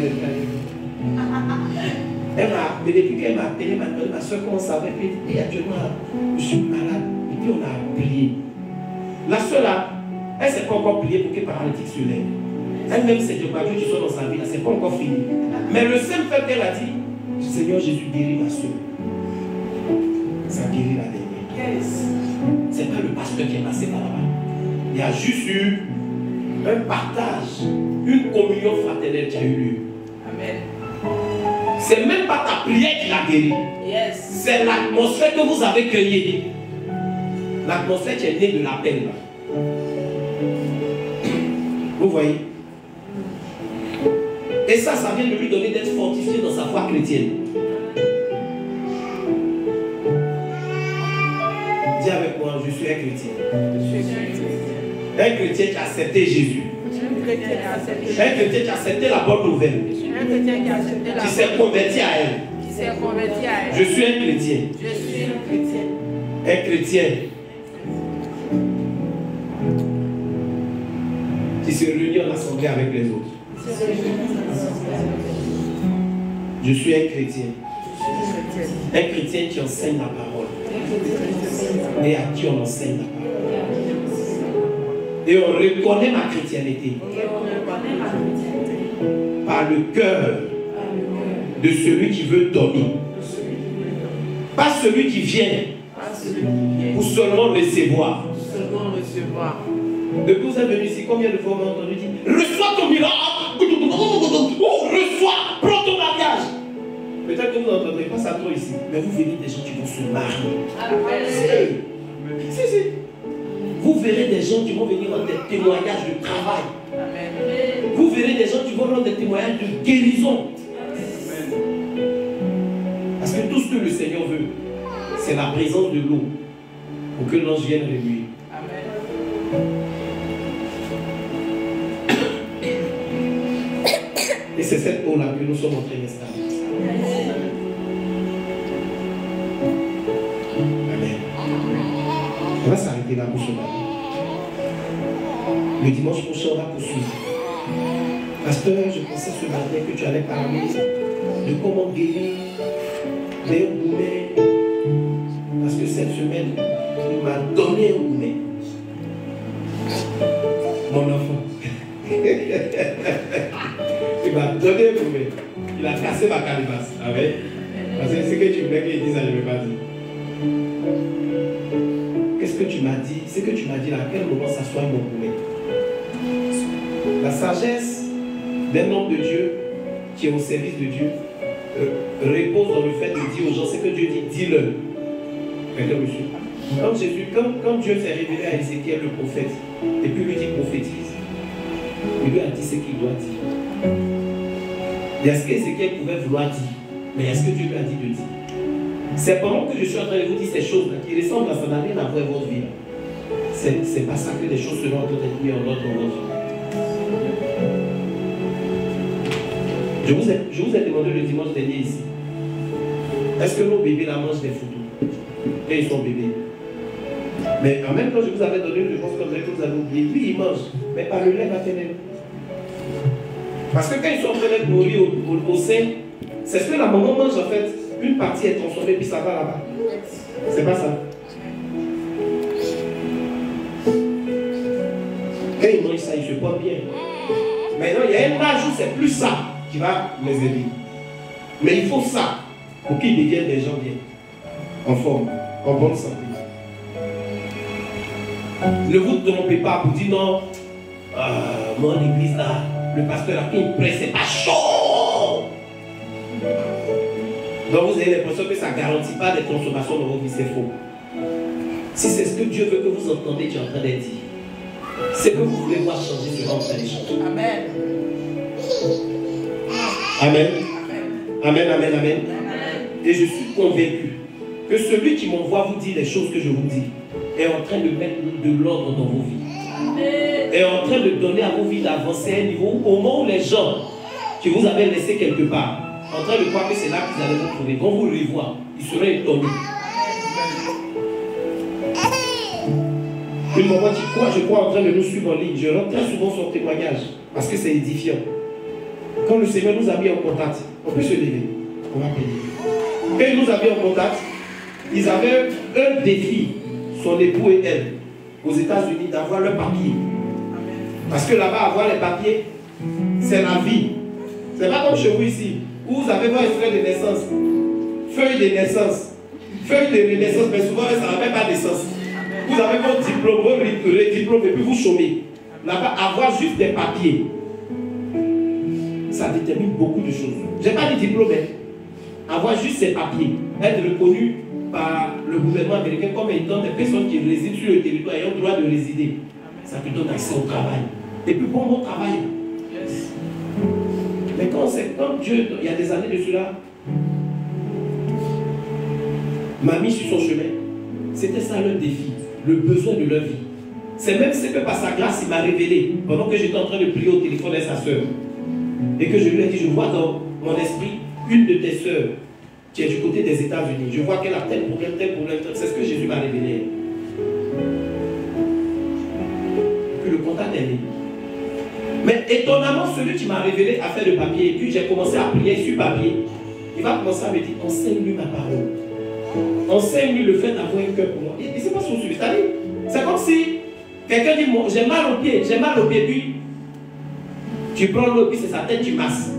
elle m'a appelé, depuis qu'elle m'a appelé, ma soeur commence à dire, et actuellement, je suis malade. Et puis on a prié. La soeur là, elle ne s'est pas encore priée pour qu'elle paralytique se lève. Elle-même, c'est de quoi tu sois dans sa vie, là, c'est pas encore fini. Mais le simple fait qu'elle a dit, Seigneur Jésus, guéris ma soeur. Ça guérit la dernière. C'est pas le pasteur qui est passé par là-bas. Il y a juste eu un partage, une communion fraternelle qui a eu lieu. Amen. C'est même pas ta prière qui l'a guéri. Yes. C'est l'atmosphère que vous avez créée. L'atmosphère qui est née de l'appel. Vous voyez? Et ça vient de lui donner d'être fortifié dans sa foi chrétienne. Dis avec moi, je suis un chrétien. Un chrétien qui a accepté Jésus. Un chrétien qui a accepté la bonne nouvelle. Qui s'est converti à elle. Je suis un chrétien. Un chrétien qui se réunit en assemblée avec les autres. Je suis un chrétien. Un chrétien qui enseigne la parole. Et à qui on enseigne la parole. Et on reconnaît ma chrétienté par le cœur de celui qui veut donner. Pas celui qui vient pour seulement recevoir. Depuis que vous êtes venu ici, combien de fois vous avez entendu dire reçois ton miracle, oh, reçois, prends ton mariage. Peut-être que vous n'entendrez pas ça trop ici, mais vous verrez des gens qui vont se marier. Si. Vous verrez des gens qui vont venir rendre des témoignages de travail. Amen. Vous verrez des gens qui vont rendre des témoignages de guérison. Amen. Parce que tout ce que le Seigneur veut, c'est la présence de l'eau pour que l'ange vienne réunir. Et c'est cette eau-là que nous sommes en train d'installer. Amen. On va s'arrêter là pour ce matin. Le dimanche prochain, on va poursuivre. Pasteur, je pensais ce matin que tu allais parler de comment guérir les gourmets. Parce que cette semaine, il m'a donné un gourmet. Mon enfant. Il m'a donné un gourmet. Il a cassé ma calebasse. Amen. Parce que ce que tu voulais qu'il dise, je ne vais pas dire. Qu'est-ce que tu m'as dit? Ce que tu m'as dit là, à quel moment s'assoit mon gourmet? La sagesse d'un homme de Dieu qui est au service de Dieu repose dans le fait de dire aux gens ce que Dieu dit, dis-le. Quand Dieu s'est révélé à Ézéchiel le prophète, et puis lui dit prophétise, il lui a dit ce qu'il doit dire. Il y a ce qu'Ézéchiel pouvait vouloir dire, mais il y a ce que Dieu lui a dit de dire. C'est pendant que je suis en train de vous dire ces choses-là qui ressemblent à ça, n'a rien à voir avec votre vie. C'est pas ça que les choses seront en train d'être mises en ordre dans votre vie. Je vous ai demandé le dimanche dernier ici. Est-ce que nos bébés la mangent des photos? Et ils sont bébés. Mais en même temps, je vous avais donné une réponse comme ça que vous avez oublié. Oui, ils mangent, mais par le lait maternel. Parce que quand ils sont en train d'être nourris au sein, c'est ce que la maman mange en fait. Une partie est transformée, puis ça va là-bas. C'est pas ça. Quand ils mangent ça, ils se portent bien. Maintenant, il y a un âge où c'est plus ça qui va les aider. Mais il faut ça pour qu'ils deviennent des gens bien, en forme, en bonne santé. Ne vous trompez pas pour dire non, mon église là, le pasteur a pris une presse, c'est pas chaud. Donc vous avez l'impression que ça ne garantit pas des transformations dans votre vie, c'est faux. Si c'est ce que Dieu veut que vous entendez, tu es en train d'être dit. C'est que vous voulez voir changer, sera en train de changer. Amen. Amen. Amen, amen, amen. Et je suis convaincu que celui qui m'envoie vous dire les choses que je vous dis est en train de mettre de l'ordre dans vos vies. Est en train de donner à vos vies d'avancer à un niveau au moment où les gens qui vous avaient laissé quelque part, en train de croire que c'est là qu'ils allaient vous trouver, quand vous le revoient, ils seraient étonnés. Une maman qui croit, je crois, en train de nous suivre en ligne, je rends très souvent son témoignage parce que c'est édifiant. Quand le Seigneur nous a mis en contact, on peut se lever, on va payer. Quand il nous a mis en contact, ils avaient un défi, son époux et elle, aux États-Unis, d'avoir leur papier. Parce que là-bas, avoir les papiers, C'est la vie. C'est pas comme chez vous ici, où vous avez votre extrait de naissance, feuille de naissance, feuille de renaissance, mais souvent ça n'a même pas de sens. Vous avez votre diplôme, votre diplôme, et puis vous chômez. Là-bas, avoir juste des papiers, ça détermine beaucoup de choses. Je n'ai pas de diplôme, mais avoir juste ces papiers, être reconnu par le gouvernement américain comme étant des personnes qui résident sur le territoire et ont le droit de résider, ça te donne accès au travail. Et puis bon travail. Mais quand Dieu, il y a des années de cela, m'a mis sur son chemin, c'était ça leur défi, le besoin de leur vie. C'est même ce que par sa grâce, il m'a révélé, pendant que j'étais en train de prier au téléphone avec sa soeur, et que je lui ai dit, je vois dans mon esprit une de tes soeurs qui est du côté des États-Unis. Je vois qu'elle a tel problème, c'est ce que Jésus m'a révélé. Puis le contact est né. Mais étonnamment, celui qui m'a révélé a fait le papier, et puis j'ai commencé à prier sur papier. Il va commencer à me dire, enseigne-lui ma parole. Enseigne-lui le fait d'avoir un cœur pour moi. Et c'est pas son suivi. C'est comme si quelqu'un dit, j'ai mal au pied, puis tu prends l'eau, puis c'est sa tête, tu masses.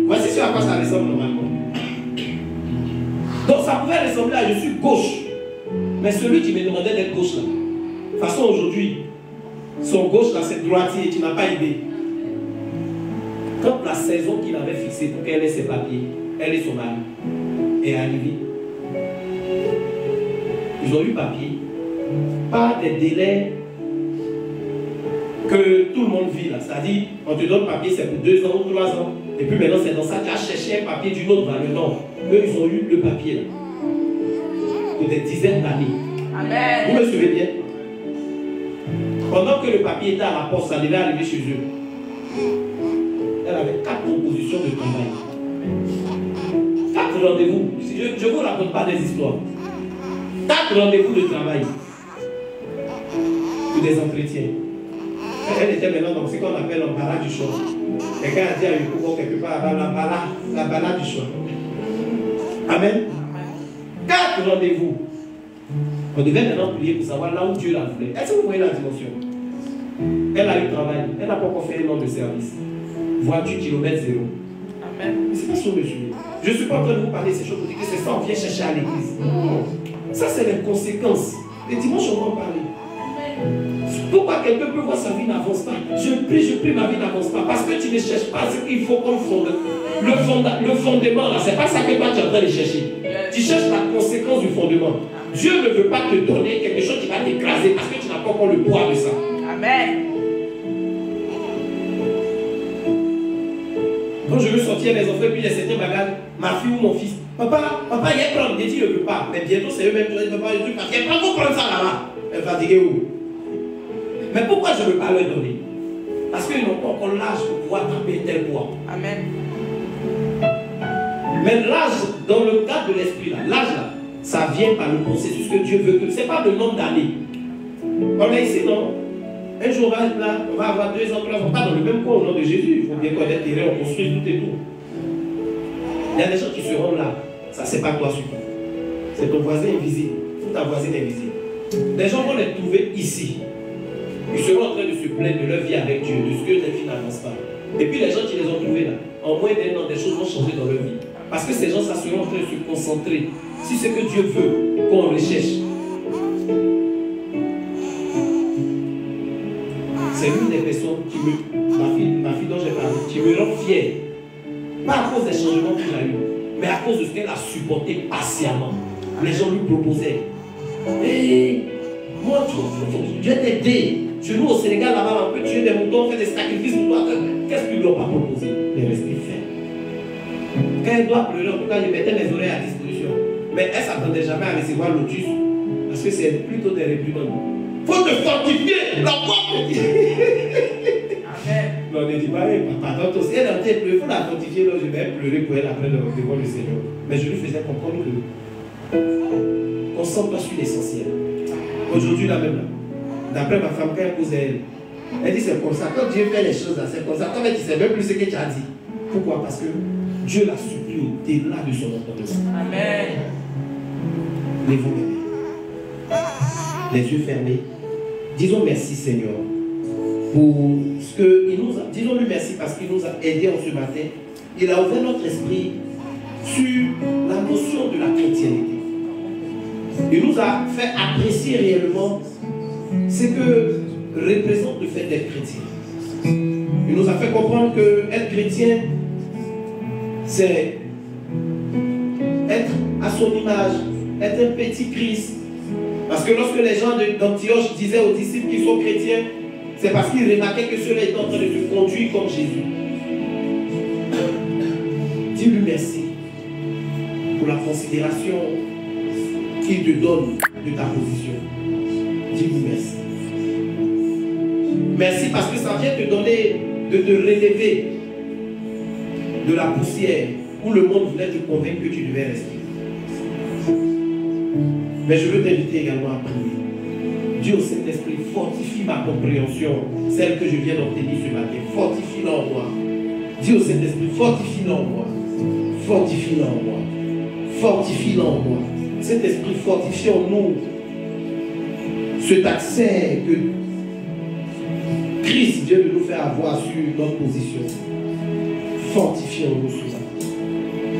Voici ce à quoi ça ressemble normalement. Donc ça pouvait ressembler à je suis gauche. Mais celui qui me demandait d'être gauche là, de toute façon aujourd'hui, son gauche là c'est droitier, tu n'as pas idée. Quand la saison qu'il avait fixée pour qu'elle ait ses papiers, elle et son mari, est arrivée, ils ont eu papier, pas des délais que tout le monde vit là. C'est-à-dire, on te donne papier, c'est pour 2 ans ou 3 ans. Et puis maintenant, c'est dans ça, tu as cherché un papier d'une autre valeur. Non, eux, ils ont eu le papier là. Pour des dizaines d'années. Amen. Vous me suivez bien? Pendant que le papier était à la poste, ça devait arriver chez eux. Elle avait 4 propositions de travail. 4 rendez-vous. Je ne vous raconte pas des histoires. 4 rendez-vous de travail. Pour des entretiens. Elle était maintenant dans ce qu'on appelle l'embarras du choix. Quelqu'un a dit à Yoko quelque part, la balade du choix. Amen. 4 rendez-vous. On devait maintenant prier pour savoir là où Dieu la voulait. Est-ce que vous voyez la dimension? Elle a eu travail. Elle n'a pas encore fait un an de service. Voiture kilomètre 0. Amen. Mais c'est pas sur le sujet. Je ne suis pas en train de vous parler de ces choses pour dire que c'est ça, on vient chercher à l'église. Non. Ça, c'est les conséquences. Et dimanche, on va en parler. Pourquoi quelqu'un peut voir sa vie n'avance pas? Je prie, ma vie n'avance pas. Parce que tu ne cherches pas ce qu'il faut comme fondement. Le fondement, là, c'est pas ça que toi tu es en train de chercher. Tu cherches la conséquence du fondement. Dieu ne veut pas te donner quelque chose qui va t'écraser parce que tu n'as pas encore le poids de ça. Amen. Quand je veux sortir les enfants, puis il y a certains bagages, ma fille ou mon fils, papa, il y a prendre, il dit, je ne veux pas. Mais bientôt, c'est eux-mêmes qui ne veulent pas, il va prendre ça là-bas. Elle va dire où? Mais pourquoi je ne veux pas leur donner? Parce qu'ils n'ont pas encore l'âge pour pouvoir taper tel poids. Amen. Mais l'âge, dans le cadre de l'esprit, l'âge là, ça vient par le processus que Dieu veut. Ce n'est pas le nombre d'années. On est ici, non? Un jour, on va avoir 2 ans, 3 ans, pas dans le même coin au nom de Jésus. Il faut bien connaître les terrains, on construit tout et tout. Il y a des gens qui seront là. Ça, c'est pas toi surtout. C'est ton voisin invisible. Ou ta voisine invisible. Les gens vont les trouver ici. Ils seront en train de se plaindre de leur vie avec Dieu, de ce que les filles n'avancent pas. Et puis les gens qui les ont trouvés là, en moins d'un an, des choses vont changer dans leur vie. Parce que ces gens, ça seront en train de se concentrer sur ce que Dieu veut qu'on recherche. C'est l'une des personnes qui ma fille dont j'ai parlé, qui me rend fière. Pas à cause des changements qu'il a eu, mais à cause de ce qu'elle a supporté patiemment. Les gens lui proposaient. Hey, moi, Dieu t'aide. Chez nous au Sénégal, là-bas, on peut tuer des moutons, on fait des sacrifices pour toi. Qu'est-ce qu'il ne doit pas proposer? Les rester faire. Quand elle doit pleurer, en tout cas, je mettais mes oreilles à disposition. Mais elle ne s'attendait jamais à recevoir l'autus. Parce que c'est plutôt des réprimandes. Il faut te fortifier. La voix petit. Amen. Non, on ne dit pas, papa, quand aussi, elle a dit, il faut la fortifier, donc je vais pleurer pour elle après devant le Seigneur. Mais je lui faisais comprendre que concentre-toi sur l'essentiel. Aujourd'hui, là même, d'après ma femme, quand elle pose elle dit c'est comme ça. Quand Dieu fait les choses, c'est comme ça. Quand elle dit, c'est même plus ce que tu as dit. Pourquoi? Parce que Dieu l'a supplié au-delà de son entendement. Amen. Lève-vous les yeux fermés. Disons merci Seigneur pour ce qu'il nous a, disons-lui merci parce qu'il nous a aidés en ce matin. Il a ouvert notre esprit sur la notion de la chrétienté. Il nous a fait apprécier réellement ce que représente le fait d'être chrétien. Il nous a fait comprendre que être chrétien, c'est être à son image, être un petit Christ. Parce que lorsque les gens d'Antioche disaient aux disciples qu'ils sont chrétiens, c'est parce qu'ils remarquaient que ceux-là étaient en train de se conduire comme Jésus. Dis-lui merci pour la considération qu'il te donne de ta position. Dis-lui merci. Merci parce que ça vient te donner, de te relever de la poussière où le monde voulait te convaincre que tu devais rester. Mais je veux t'inviter également à prier. Dieu au Saint-Esprit, fortifie ma compréhension, celle que je viens d'obtenir ce matin. Fortifie-la en moi. Dis au Saint-Esprit, fortifie-la en moi. Fortifie-la en moi. Fortifie-la en moi. Saint-Esprit, fortifie en nous cet accès que Christ vient de nous faire avoir sur notre position. Fortifie en nous cela.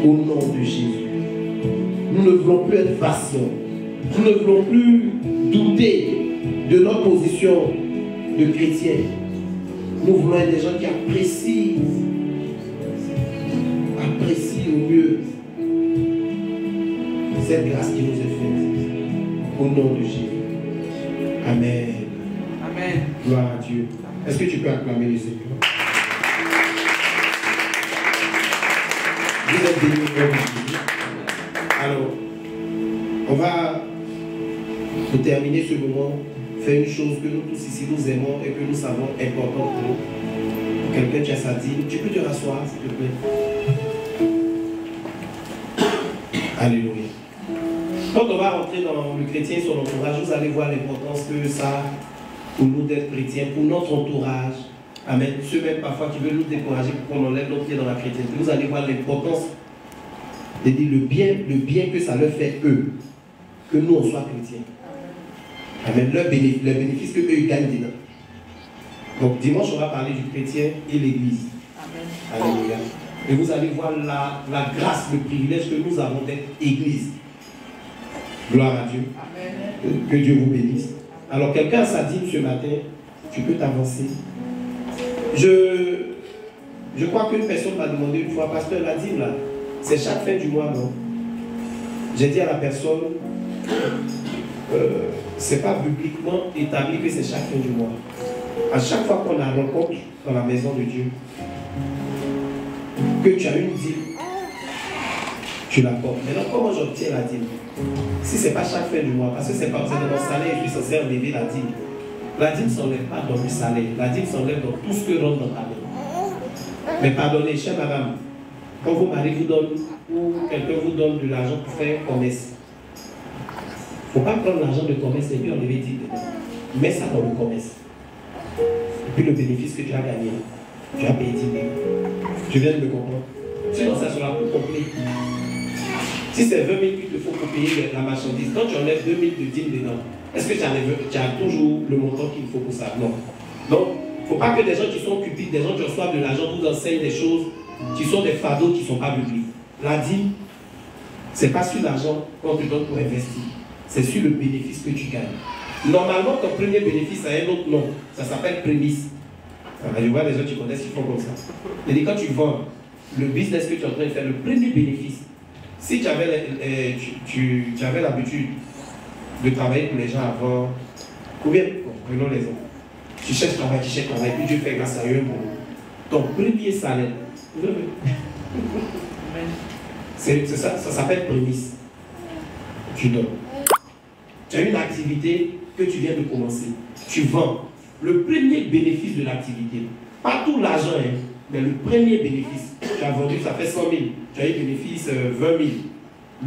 Au nom de Jésus. Nous ne voulons plus être vacillants. Nous ne voulons plus douter de notre position de chrétien. Nous voulons être des gens qui apprécient au mieux cette grâce qui nous est faite. Au nom de Jésus. Amen. Amen. Gloire à Dieu. Est-ce que tu peux acclamer le Seigneur? Vous êtes bénis comme Jésus. Alors, on va, pour terminer ce moment, faire une chose que nous tous ici nous aimons et que nous savons importante pour nous. Quelqu'un qui a sa dîme, tu peux te rasseoir, s'il te plaît. Alléluia. Quand on va rentrer dans le chrétien et son entourage, vous allez voir l'importance que ça a pour nous d'être chrétiens, pour notre entourage. Amen. Ceux même parfois qui veulent nous décourager pour qu'on enlève notre pied dans la chrétienté, vous allez voir l'importance de dire le bien que ça leur fait eux, que nous on soit chrétiens. Amen. Le bénéfice que eux ils gagnent dedans. Donc dimanche on va parler du chrétien et l'église. Alléluia. Et vous allez voir la grâce, le privilège que nous avons d'être église. Gloire à Dieu. Amen. Que Dieu vous bénisse. Alors quelqu'un a dit ce matin, tu peux t'avancer. Je crois qu'une personne m'a demandé une fois, pasteur, la dîme là, c'est chaque fin du mois, non? J'ai dit à la personne, c'est pas bibliquement établi que c'est chaque fin du mois. À chaque fois qu'on a une rencontre dans la maison de Dieu, que tu as une dîme, tu la portes. Maintenant, comment j'obtiens la dîme? Si ce n'est pas chaque fin du mois, parce que c'est pas dans mon salaire, je suis censé enlever la dîme. La dîme ne s'enlève pas dans le salaire, la dîme s'enlève dans tout ce que rentre dans ta main. Mais pardonnez, chère madame, quand vos maris vous donnent, ou quelqu'un vous donne de l'argent pour faire commerce, il ne faut pas prendre l'argent de commerce et puis enlever 10 dedans. Mets ça dans le commerce. Et puis le bénéfice que tu as gagné, tu as payé 10 000. Tu viens de me comprendre. Sinon, ça sera plus complet. Si c'est 20 000 qu'il te faut pour payer la marchandise, quand tu enlèves 2 000 de dîmes dedans, est-ce que tu as toujours le montant qu'il faut pour ça? Non. Donc, il ne faut pas que des gens qui sont cupides, des gens qui reçoivent de l'argent, vous enseignent des choses qui sont des fardeaux qui ne sont pas bibliques. La dîme, ce n'est pas sur l'argent qu'on te donne pour investir, c'est sur le bénéfice que tu gagnes. Normalement, ton premier bénéfice a un autre nom, ça s'appelle prémisse. Je vois des gens qui connaissent qui font comme ça. C'est-à-dire quand tu vends le business que tu es en train de faire, le premier bénéfice, si tu avais l'habitude de travailler pour les gens avant, combien? Bon, prenons les autres. Tu cherches travail, puis Dieu fait grâce à eux pour ton premier salaire. C'est ça, ça s'appelle prémisse. Tu donnes. Tu as une activité que tu viens de commencer. Tu vends. Le premier bénéfice de l'activité, pas tout l'argent, hein, mais le premier bénéfice. Tu as vendu, ça fait 100 000. Tu as eu bénéfice 20 000.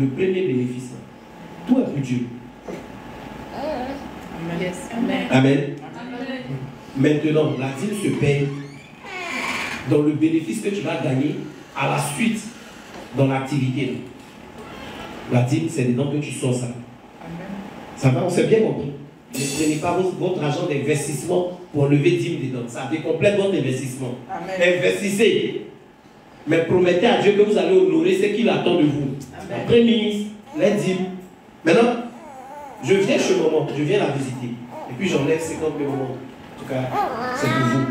Le premier bénéfice. Tout est pour Dieu. Amen. Amen. Maintenant, la dîme se paye dans le bénéfice que tu vas gagner à la suite dans l'activité. La dîme, c'est dedans que tu sors ça. Ça va, on s'est bien compris. Ne prenez pas votre argent d'investissement pour lever 10 000 dedans. Ça décomplète votre investissement. Amen. Investissez. Mais promettez à Dieu que vous allez honorer ce qu'il attend de vous. Amen. La prémisse, les dîmes. Maintenant, je viens chez maman, je viens la visiter. Et puis j'enlève 50 000 euros. En tout cas, c'est pour vous.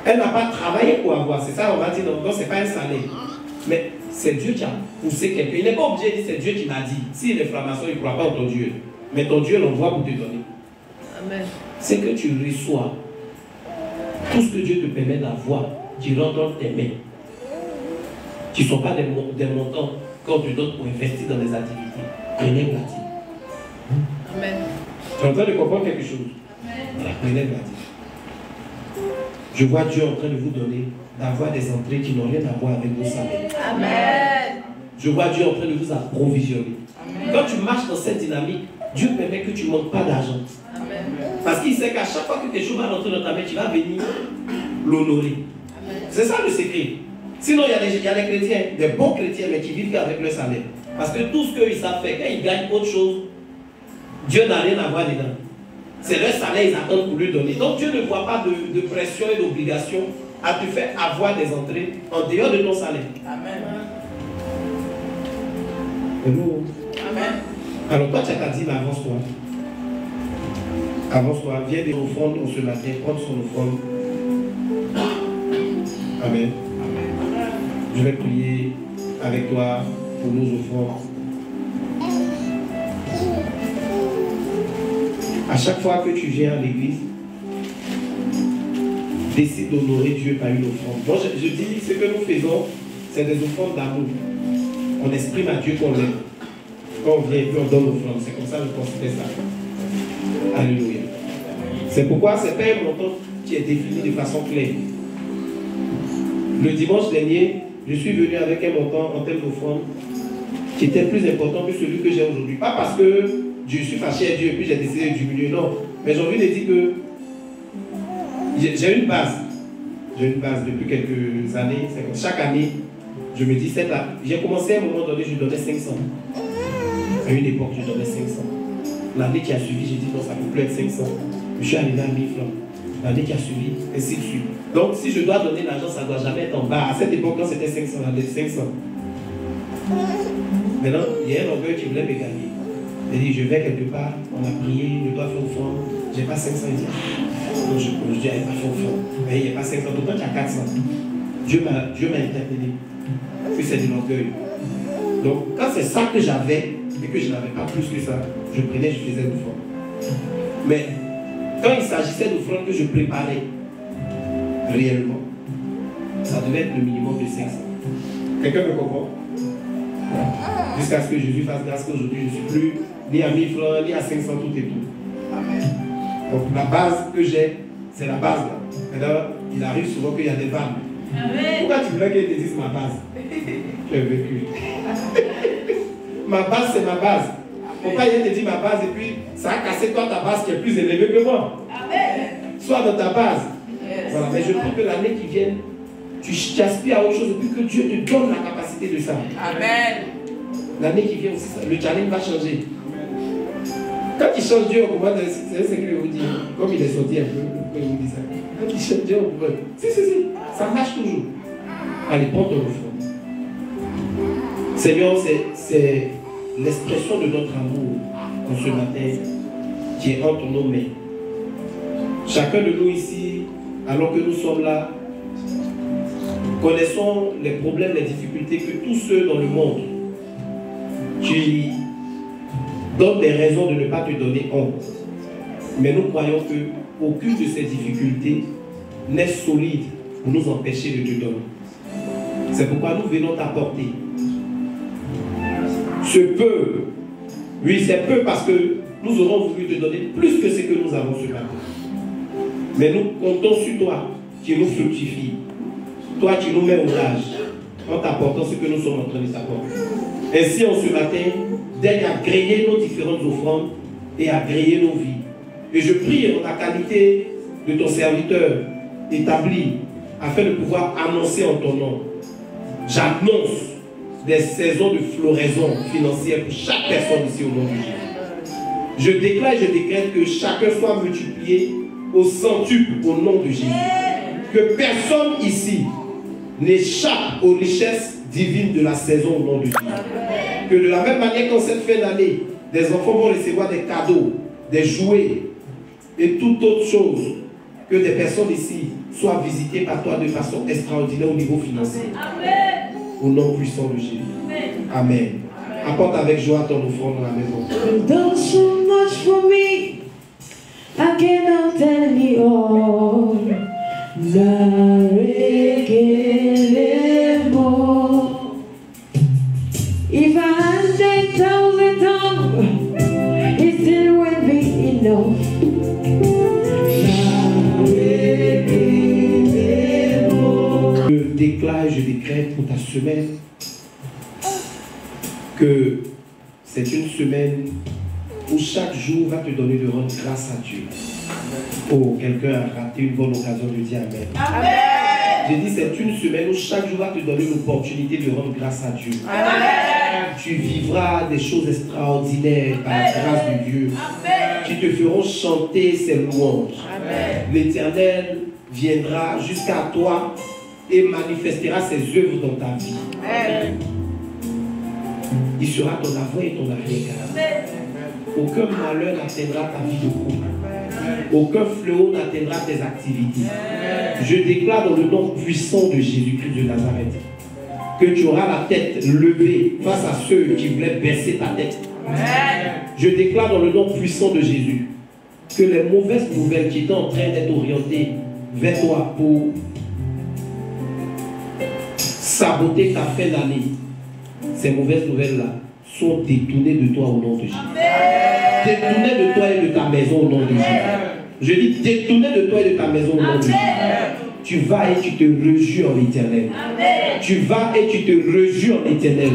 Elle n'a pas travaillé pour avoir. C'est ça, on va dire, donc c'est pas un salaire. Mais c'est Dieu qui a poussé quelqu'un. Il n'est pas obligé de dire c'est Dieu qui m'a dit. S'il est franc-maçon, il ne croit pas en ton Dieu. Mais ton Dieu l'envoie pour te donner. Amen. C'est que tu reçois tout ce que Dieu te permet d'avoir, qui rentre dans tes mains. Qui ne sont pas des montants qu'on te donne pour investir dans les activités. Prenez gratuit. Amen. Tu es en train de comprendre quelque chose? Amen. Prenez gratuit. Je vois Dieu en train de vous donner, d'avoir des entrées qui n'ont rien à voir avec vos salaires. Amen. Je vois Dieu en train de vous approvisionner. Amen. Quand tu marches dans cette dynamique, Dieu permet que tu ne manques pas d'argent. Parce qu'il sait qu'à chaque fois que quelque chose va rentrer dans ta main, tu vas venir l'honorer. C'est ça le secret. Sinon, il y a des chrétiens, des bons chrétiens, mais qui vivent qu'avec leur salaire. Parce que tout ce qu'ils savent faire, quand ils gagnent autre chose, Dieu n'a rien à voir dedans. C'est leur salaire, ils attendent pour lui donner. Donc Dieu ne voit pas de pression et d'obligation à te faire avoir des entrées en dehors de ton salaire. Amen. Hello. Amen. Alors toi, tu as qu'à dire, avance-toi. Avance-toi, viens des offrandes ce matin, prends son offrande. Amen. Amen. Je vais prier avec toi pour nos offrandes. À chaque fois que tu viens à l'église, décide d'honorer Dieu par une offrande. Moi, je dis, ce que nous faisons, c'est des offrandes d'amour. On exprime à Dieu qu'on l'aime. Quand on vient et puis on donne l'offrande, c'est comme ça que je considère ça. Alléluia. C'est pourquoi ce n'est pas un montant qui est défini de façon claire. Le dimanche dernier, je suis venu avec un montant en termes d'offrande qui était plus important que celui que j'ai aujourd'hui. Pas parce que je suis fâché à Dieu et puis j'ai décidé de diminuer, non. Mais j'ai envie de dire que j'ai une base. J'ai une base depuis quelques années. C'est comme chaque année, je me dis, j'ai commencé à un moment donné, je donnais 500. À une époque, je donnais 500. L'année qui a suivi, j'ai dit, non, ça ne peut plus être 500. Je suis arrivé à 1000 francs. L'année qui a suivi, ainsi de suite. Donc, si je dois donner l'argent, ça ne doit jamais être en bas. À cette époque-là, c'était 500. J'avais 500. Maintenant, il y a un orgueil qui voulait me gagner. Il dit, je vais quelque part, on a prié, je dois faire offrande. Je n'ai pas 500. Il dit, donc je dis, il n'y a pas fait offrande. Mais il n'y a pas 500. Pourtant, tu as 400. Dieu m'a interpellé. Puis c'est de l'orgueil. Donc, quand c'est ça que j'avais, et que je n'avais pas plus que ça, je prenais, je faisais l'offrande. Mais quand il s'agissait d'offrandes que je préparais réellement, ça devait être le minimum de 500. Quelqu'un me comprend? Jusqu'à ce que Jésus fasse grâce qu'aujourd'hui je ne suis plus ni à 1000 francs, ni à 500, tout et tout. Amen. Donc la base que j'ai, c'est la base là. Maintenant, il arrive souvent qu'il y a des vannes. Pourquoi tu voulais qu'il te dise ma base? J'ai vécu. Ma base, c'est ma base. Pourquoi il te dit ma base et puis ça a cassé toi ta base qui est plus élevée que moi? Amen. Sois dans ta base. Yes. Voilà. Mais je prie que l'année qui vient, tu aspires à autre chose et puis que Dieu te donne la capacité de ça. Amen. L'année qui vient aussi, le challenge va changer. Quand il change Dieu, on commence, c'est ce que je vous dis. Comme il est sorti un peu, il vous dit ça. Quand il change Dieu, on peut. Si, ça marche toujours. Allez, prends ton offrande. Seigneur, c'est l'expression de notre amour en ce matin qui est entre nos mains. Chacun de nous ici, alors que nous sommes là, connaissons les problèmes, les difficultés que tous ceux dans le monde qui donnent des raisons de ne pas te donner honte. Mais nous croyons qu'aucune de ces difficultés n'est solide pour nous empêcher de te donner. C'est pourquoi nous venons t'apporter ce peu. Oui, c'est peu parce que nous aurons voulu te donner plus que ce que nous avons ce matin. Mais nous comptons sur toi qui nous fructifie. Toi qui nous mets au large en t'apportant ce que nous sommes en train de t'apporter. Ainsi, en ce matin, daigne agréer nos différentes offrandes et agréer nos vies. Et je prie en la qualité de ton serviteur établi afin de pouvoir annoncer en ton nom. J'annonce des saisons de floraison financière pour chaque personne ici au nom de Jésus. Je déclare et je décrète que chacun soit multiplié au centuple au nom de Jésus. Que personne ici n'échappe aux richesses divines de la saison au nom de Jésus. Que de la même manière qu'en cette fin d'année, des enfants vont recevoir des cadeaux, des jouets et toute autre chose, que des personnes ici soient visitées par toi de façon extraordinaire au niveau financier. Amen. Au nom puissant de Jésus. Amen. Apporte avec joie ton offrande dans la maison. Done so much for me, I cannot tell you all. If I had 10,000 tongues, it still won't be enough. Je déclare et je décrète pour ta semaine que c'est une semaine où chaque jour va te donner de rendre grâce à Dieu. Oh, quelqu'un a raté une bonne occasion de dire Amen. Amen. J'ai dit c'est une semaine où chaque jour va te donner l'opportunité de rendre grâce à Dieu. Amen. Tu vivras des choses extraordinaires par la grâce de Dieu. Amen. Qui te feront chanter ses louanges. L'Éternel viendra jusqu'à toi et manifestera ses œuvres dans ta vie. Amen. Il sera ton avant et ton arrière-garde. Aucun malheur n'atteindra ta vie de couple. Aucun fléau n'atteindra tes activités. Je déclare dans le nom puissant de Jésus-Christ de Nazareth que tu auras la tête levée face à ceux qui voulaient baisser ta tête. Je déclare dans le nom puissant de Jésus que les mauvaises nouvelles qui étaient en train d'être orientées vers toi pour saboter ta fin d'année, ces mauvaises nouvelles-là sont détournées de toi au nom de Jésus. Détournées de toi et de ta maison au nom de Jésus. Je dis détournées de toi et de ta maison au nom de Jésus. Tu vas et tu te rejures en l'Éternel. Tu vas et tu te rejures en l'Éternel.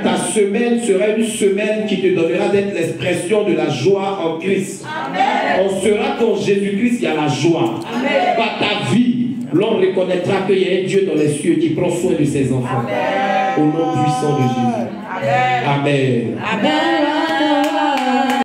Ta semaine sera une semaine qui te donnera d'être l'expression de la joie en Christ. On sera qu'en Jésus-Christ il y a la joie. Par ta vie, l'on reconnaîtra qu'il y a un Dieu dans les cieux qui prend soin de ses enfants. Au nom puissant de Jésus. Amen. Amen.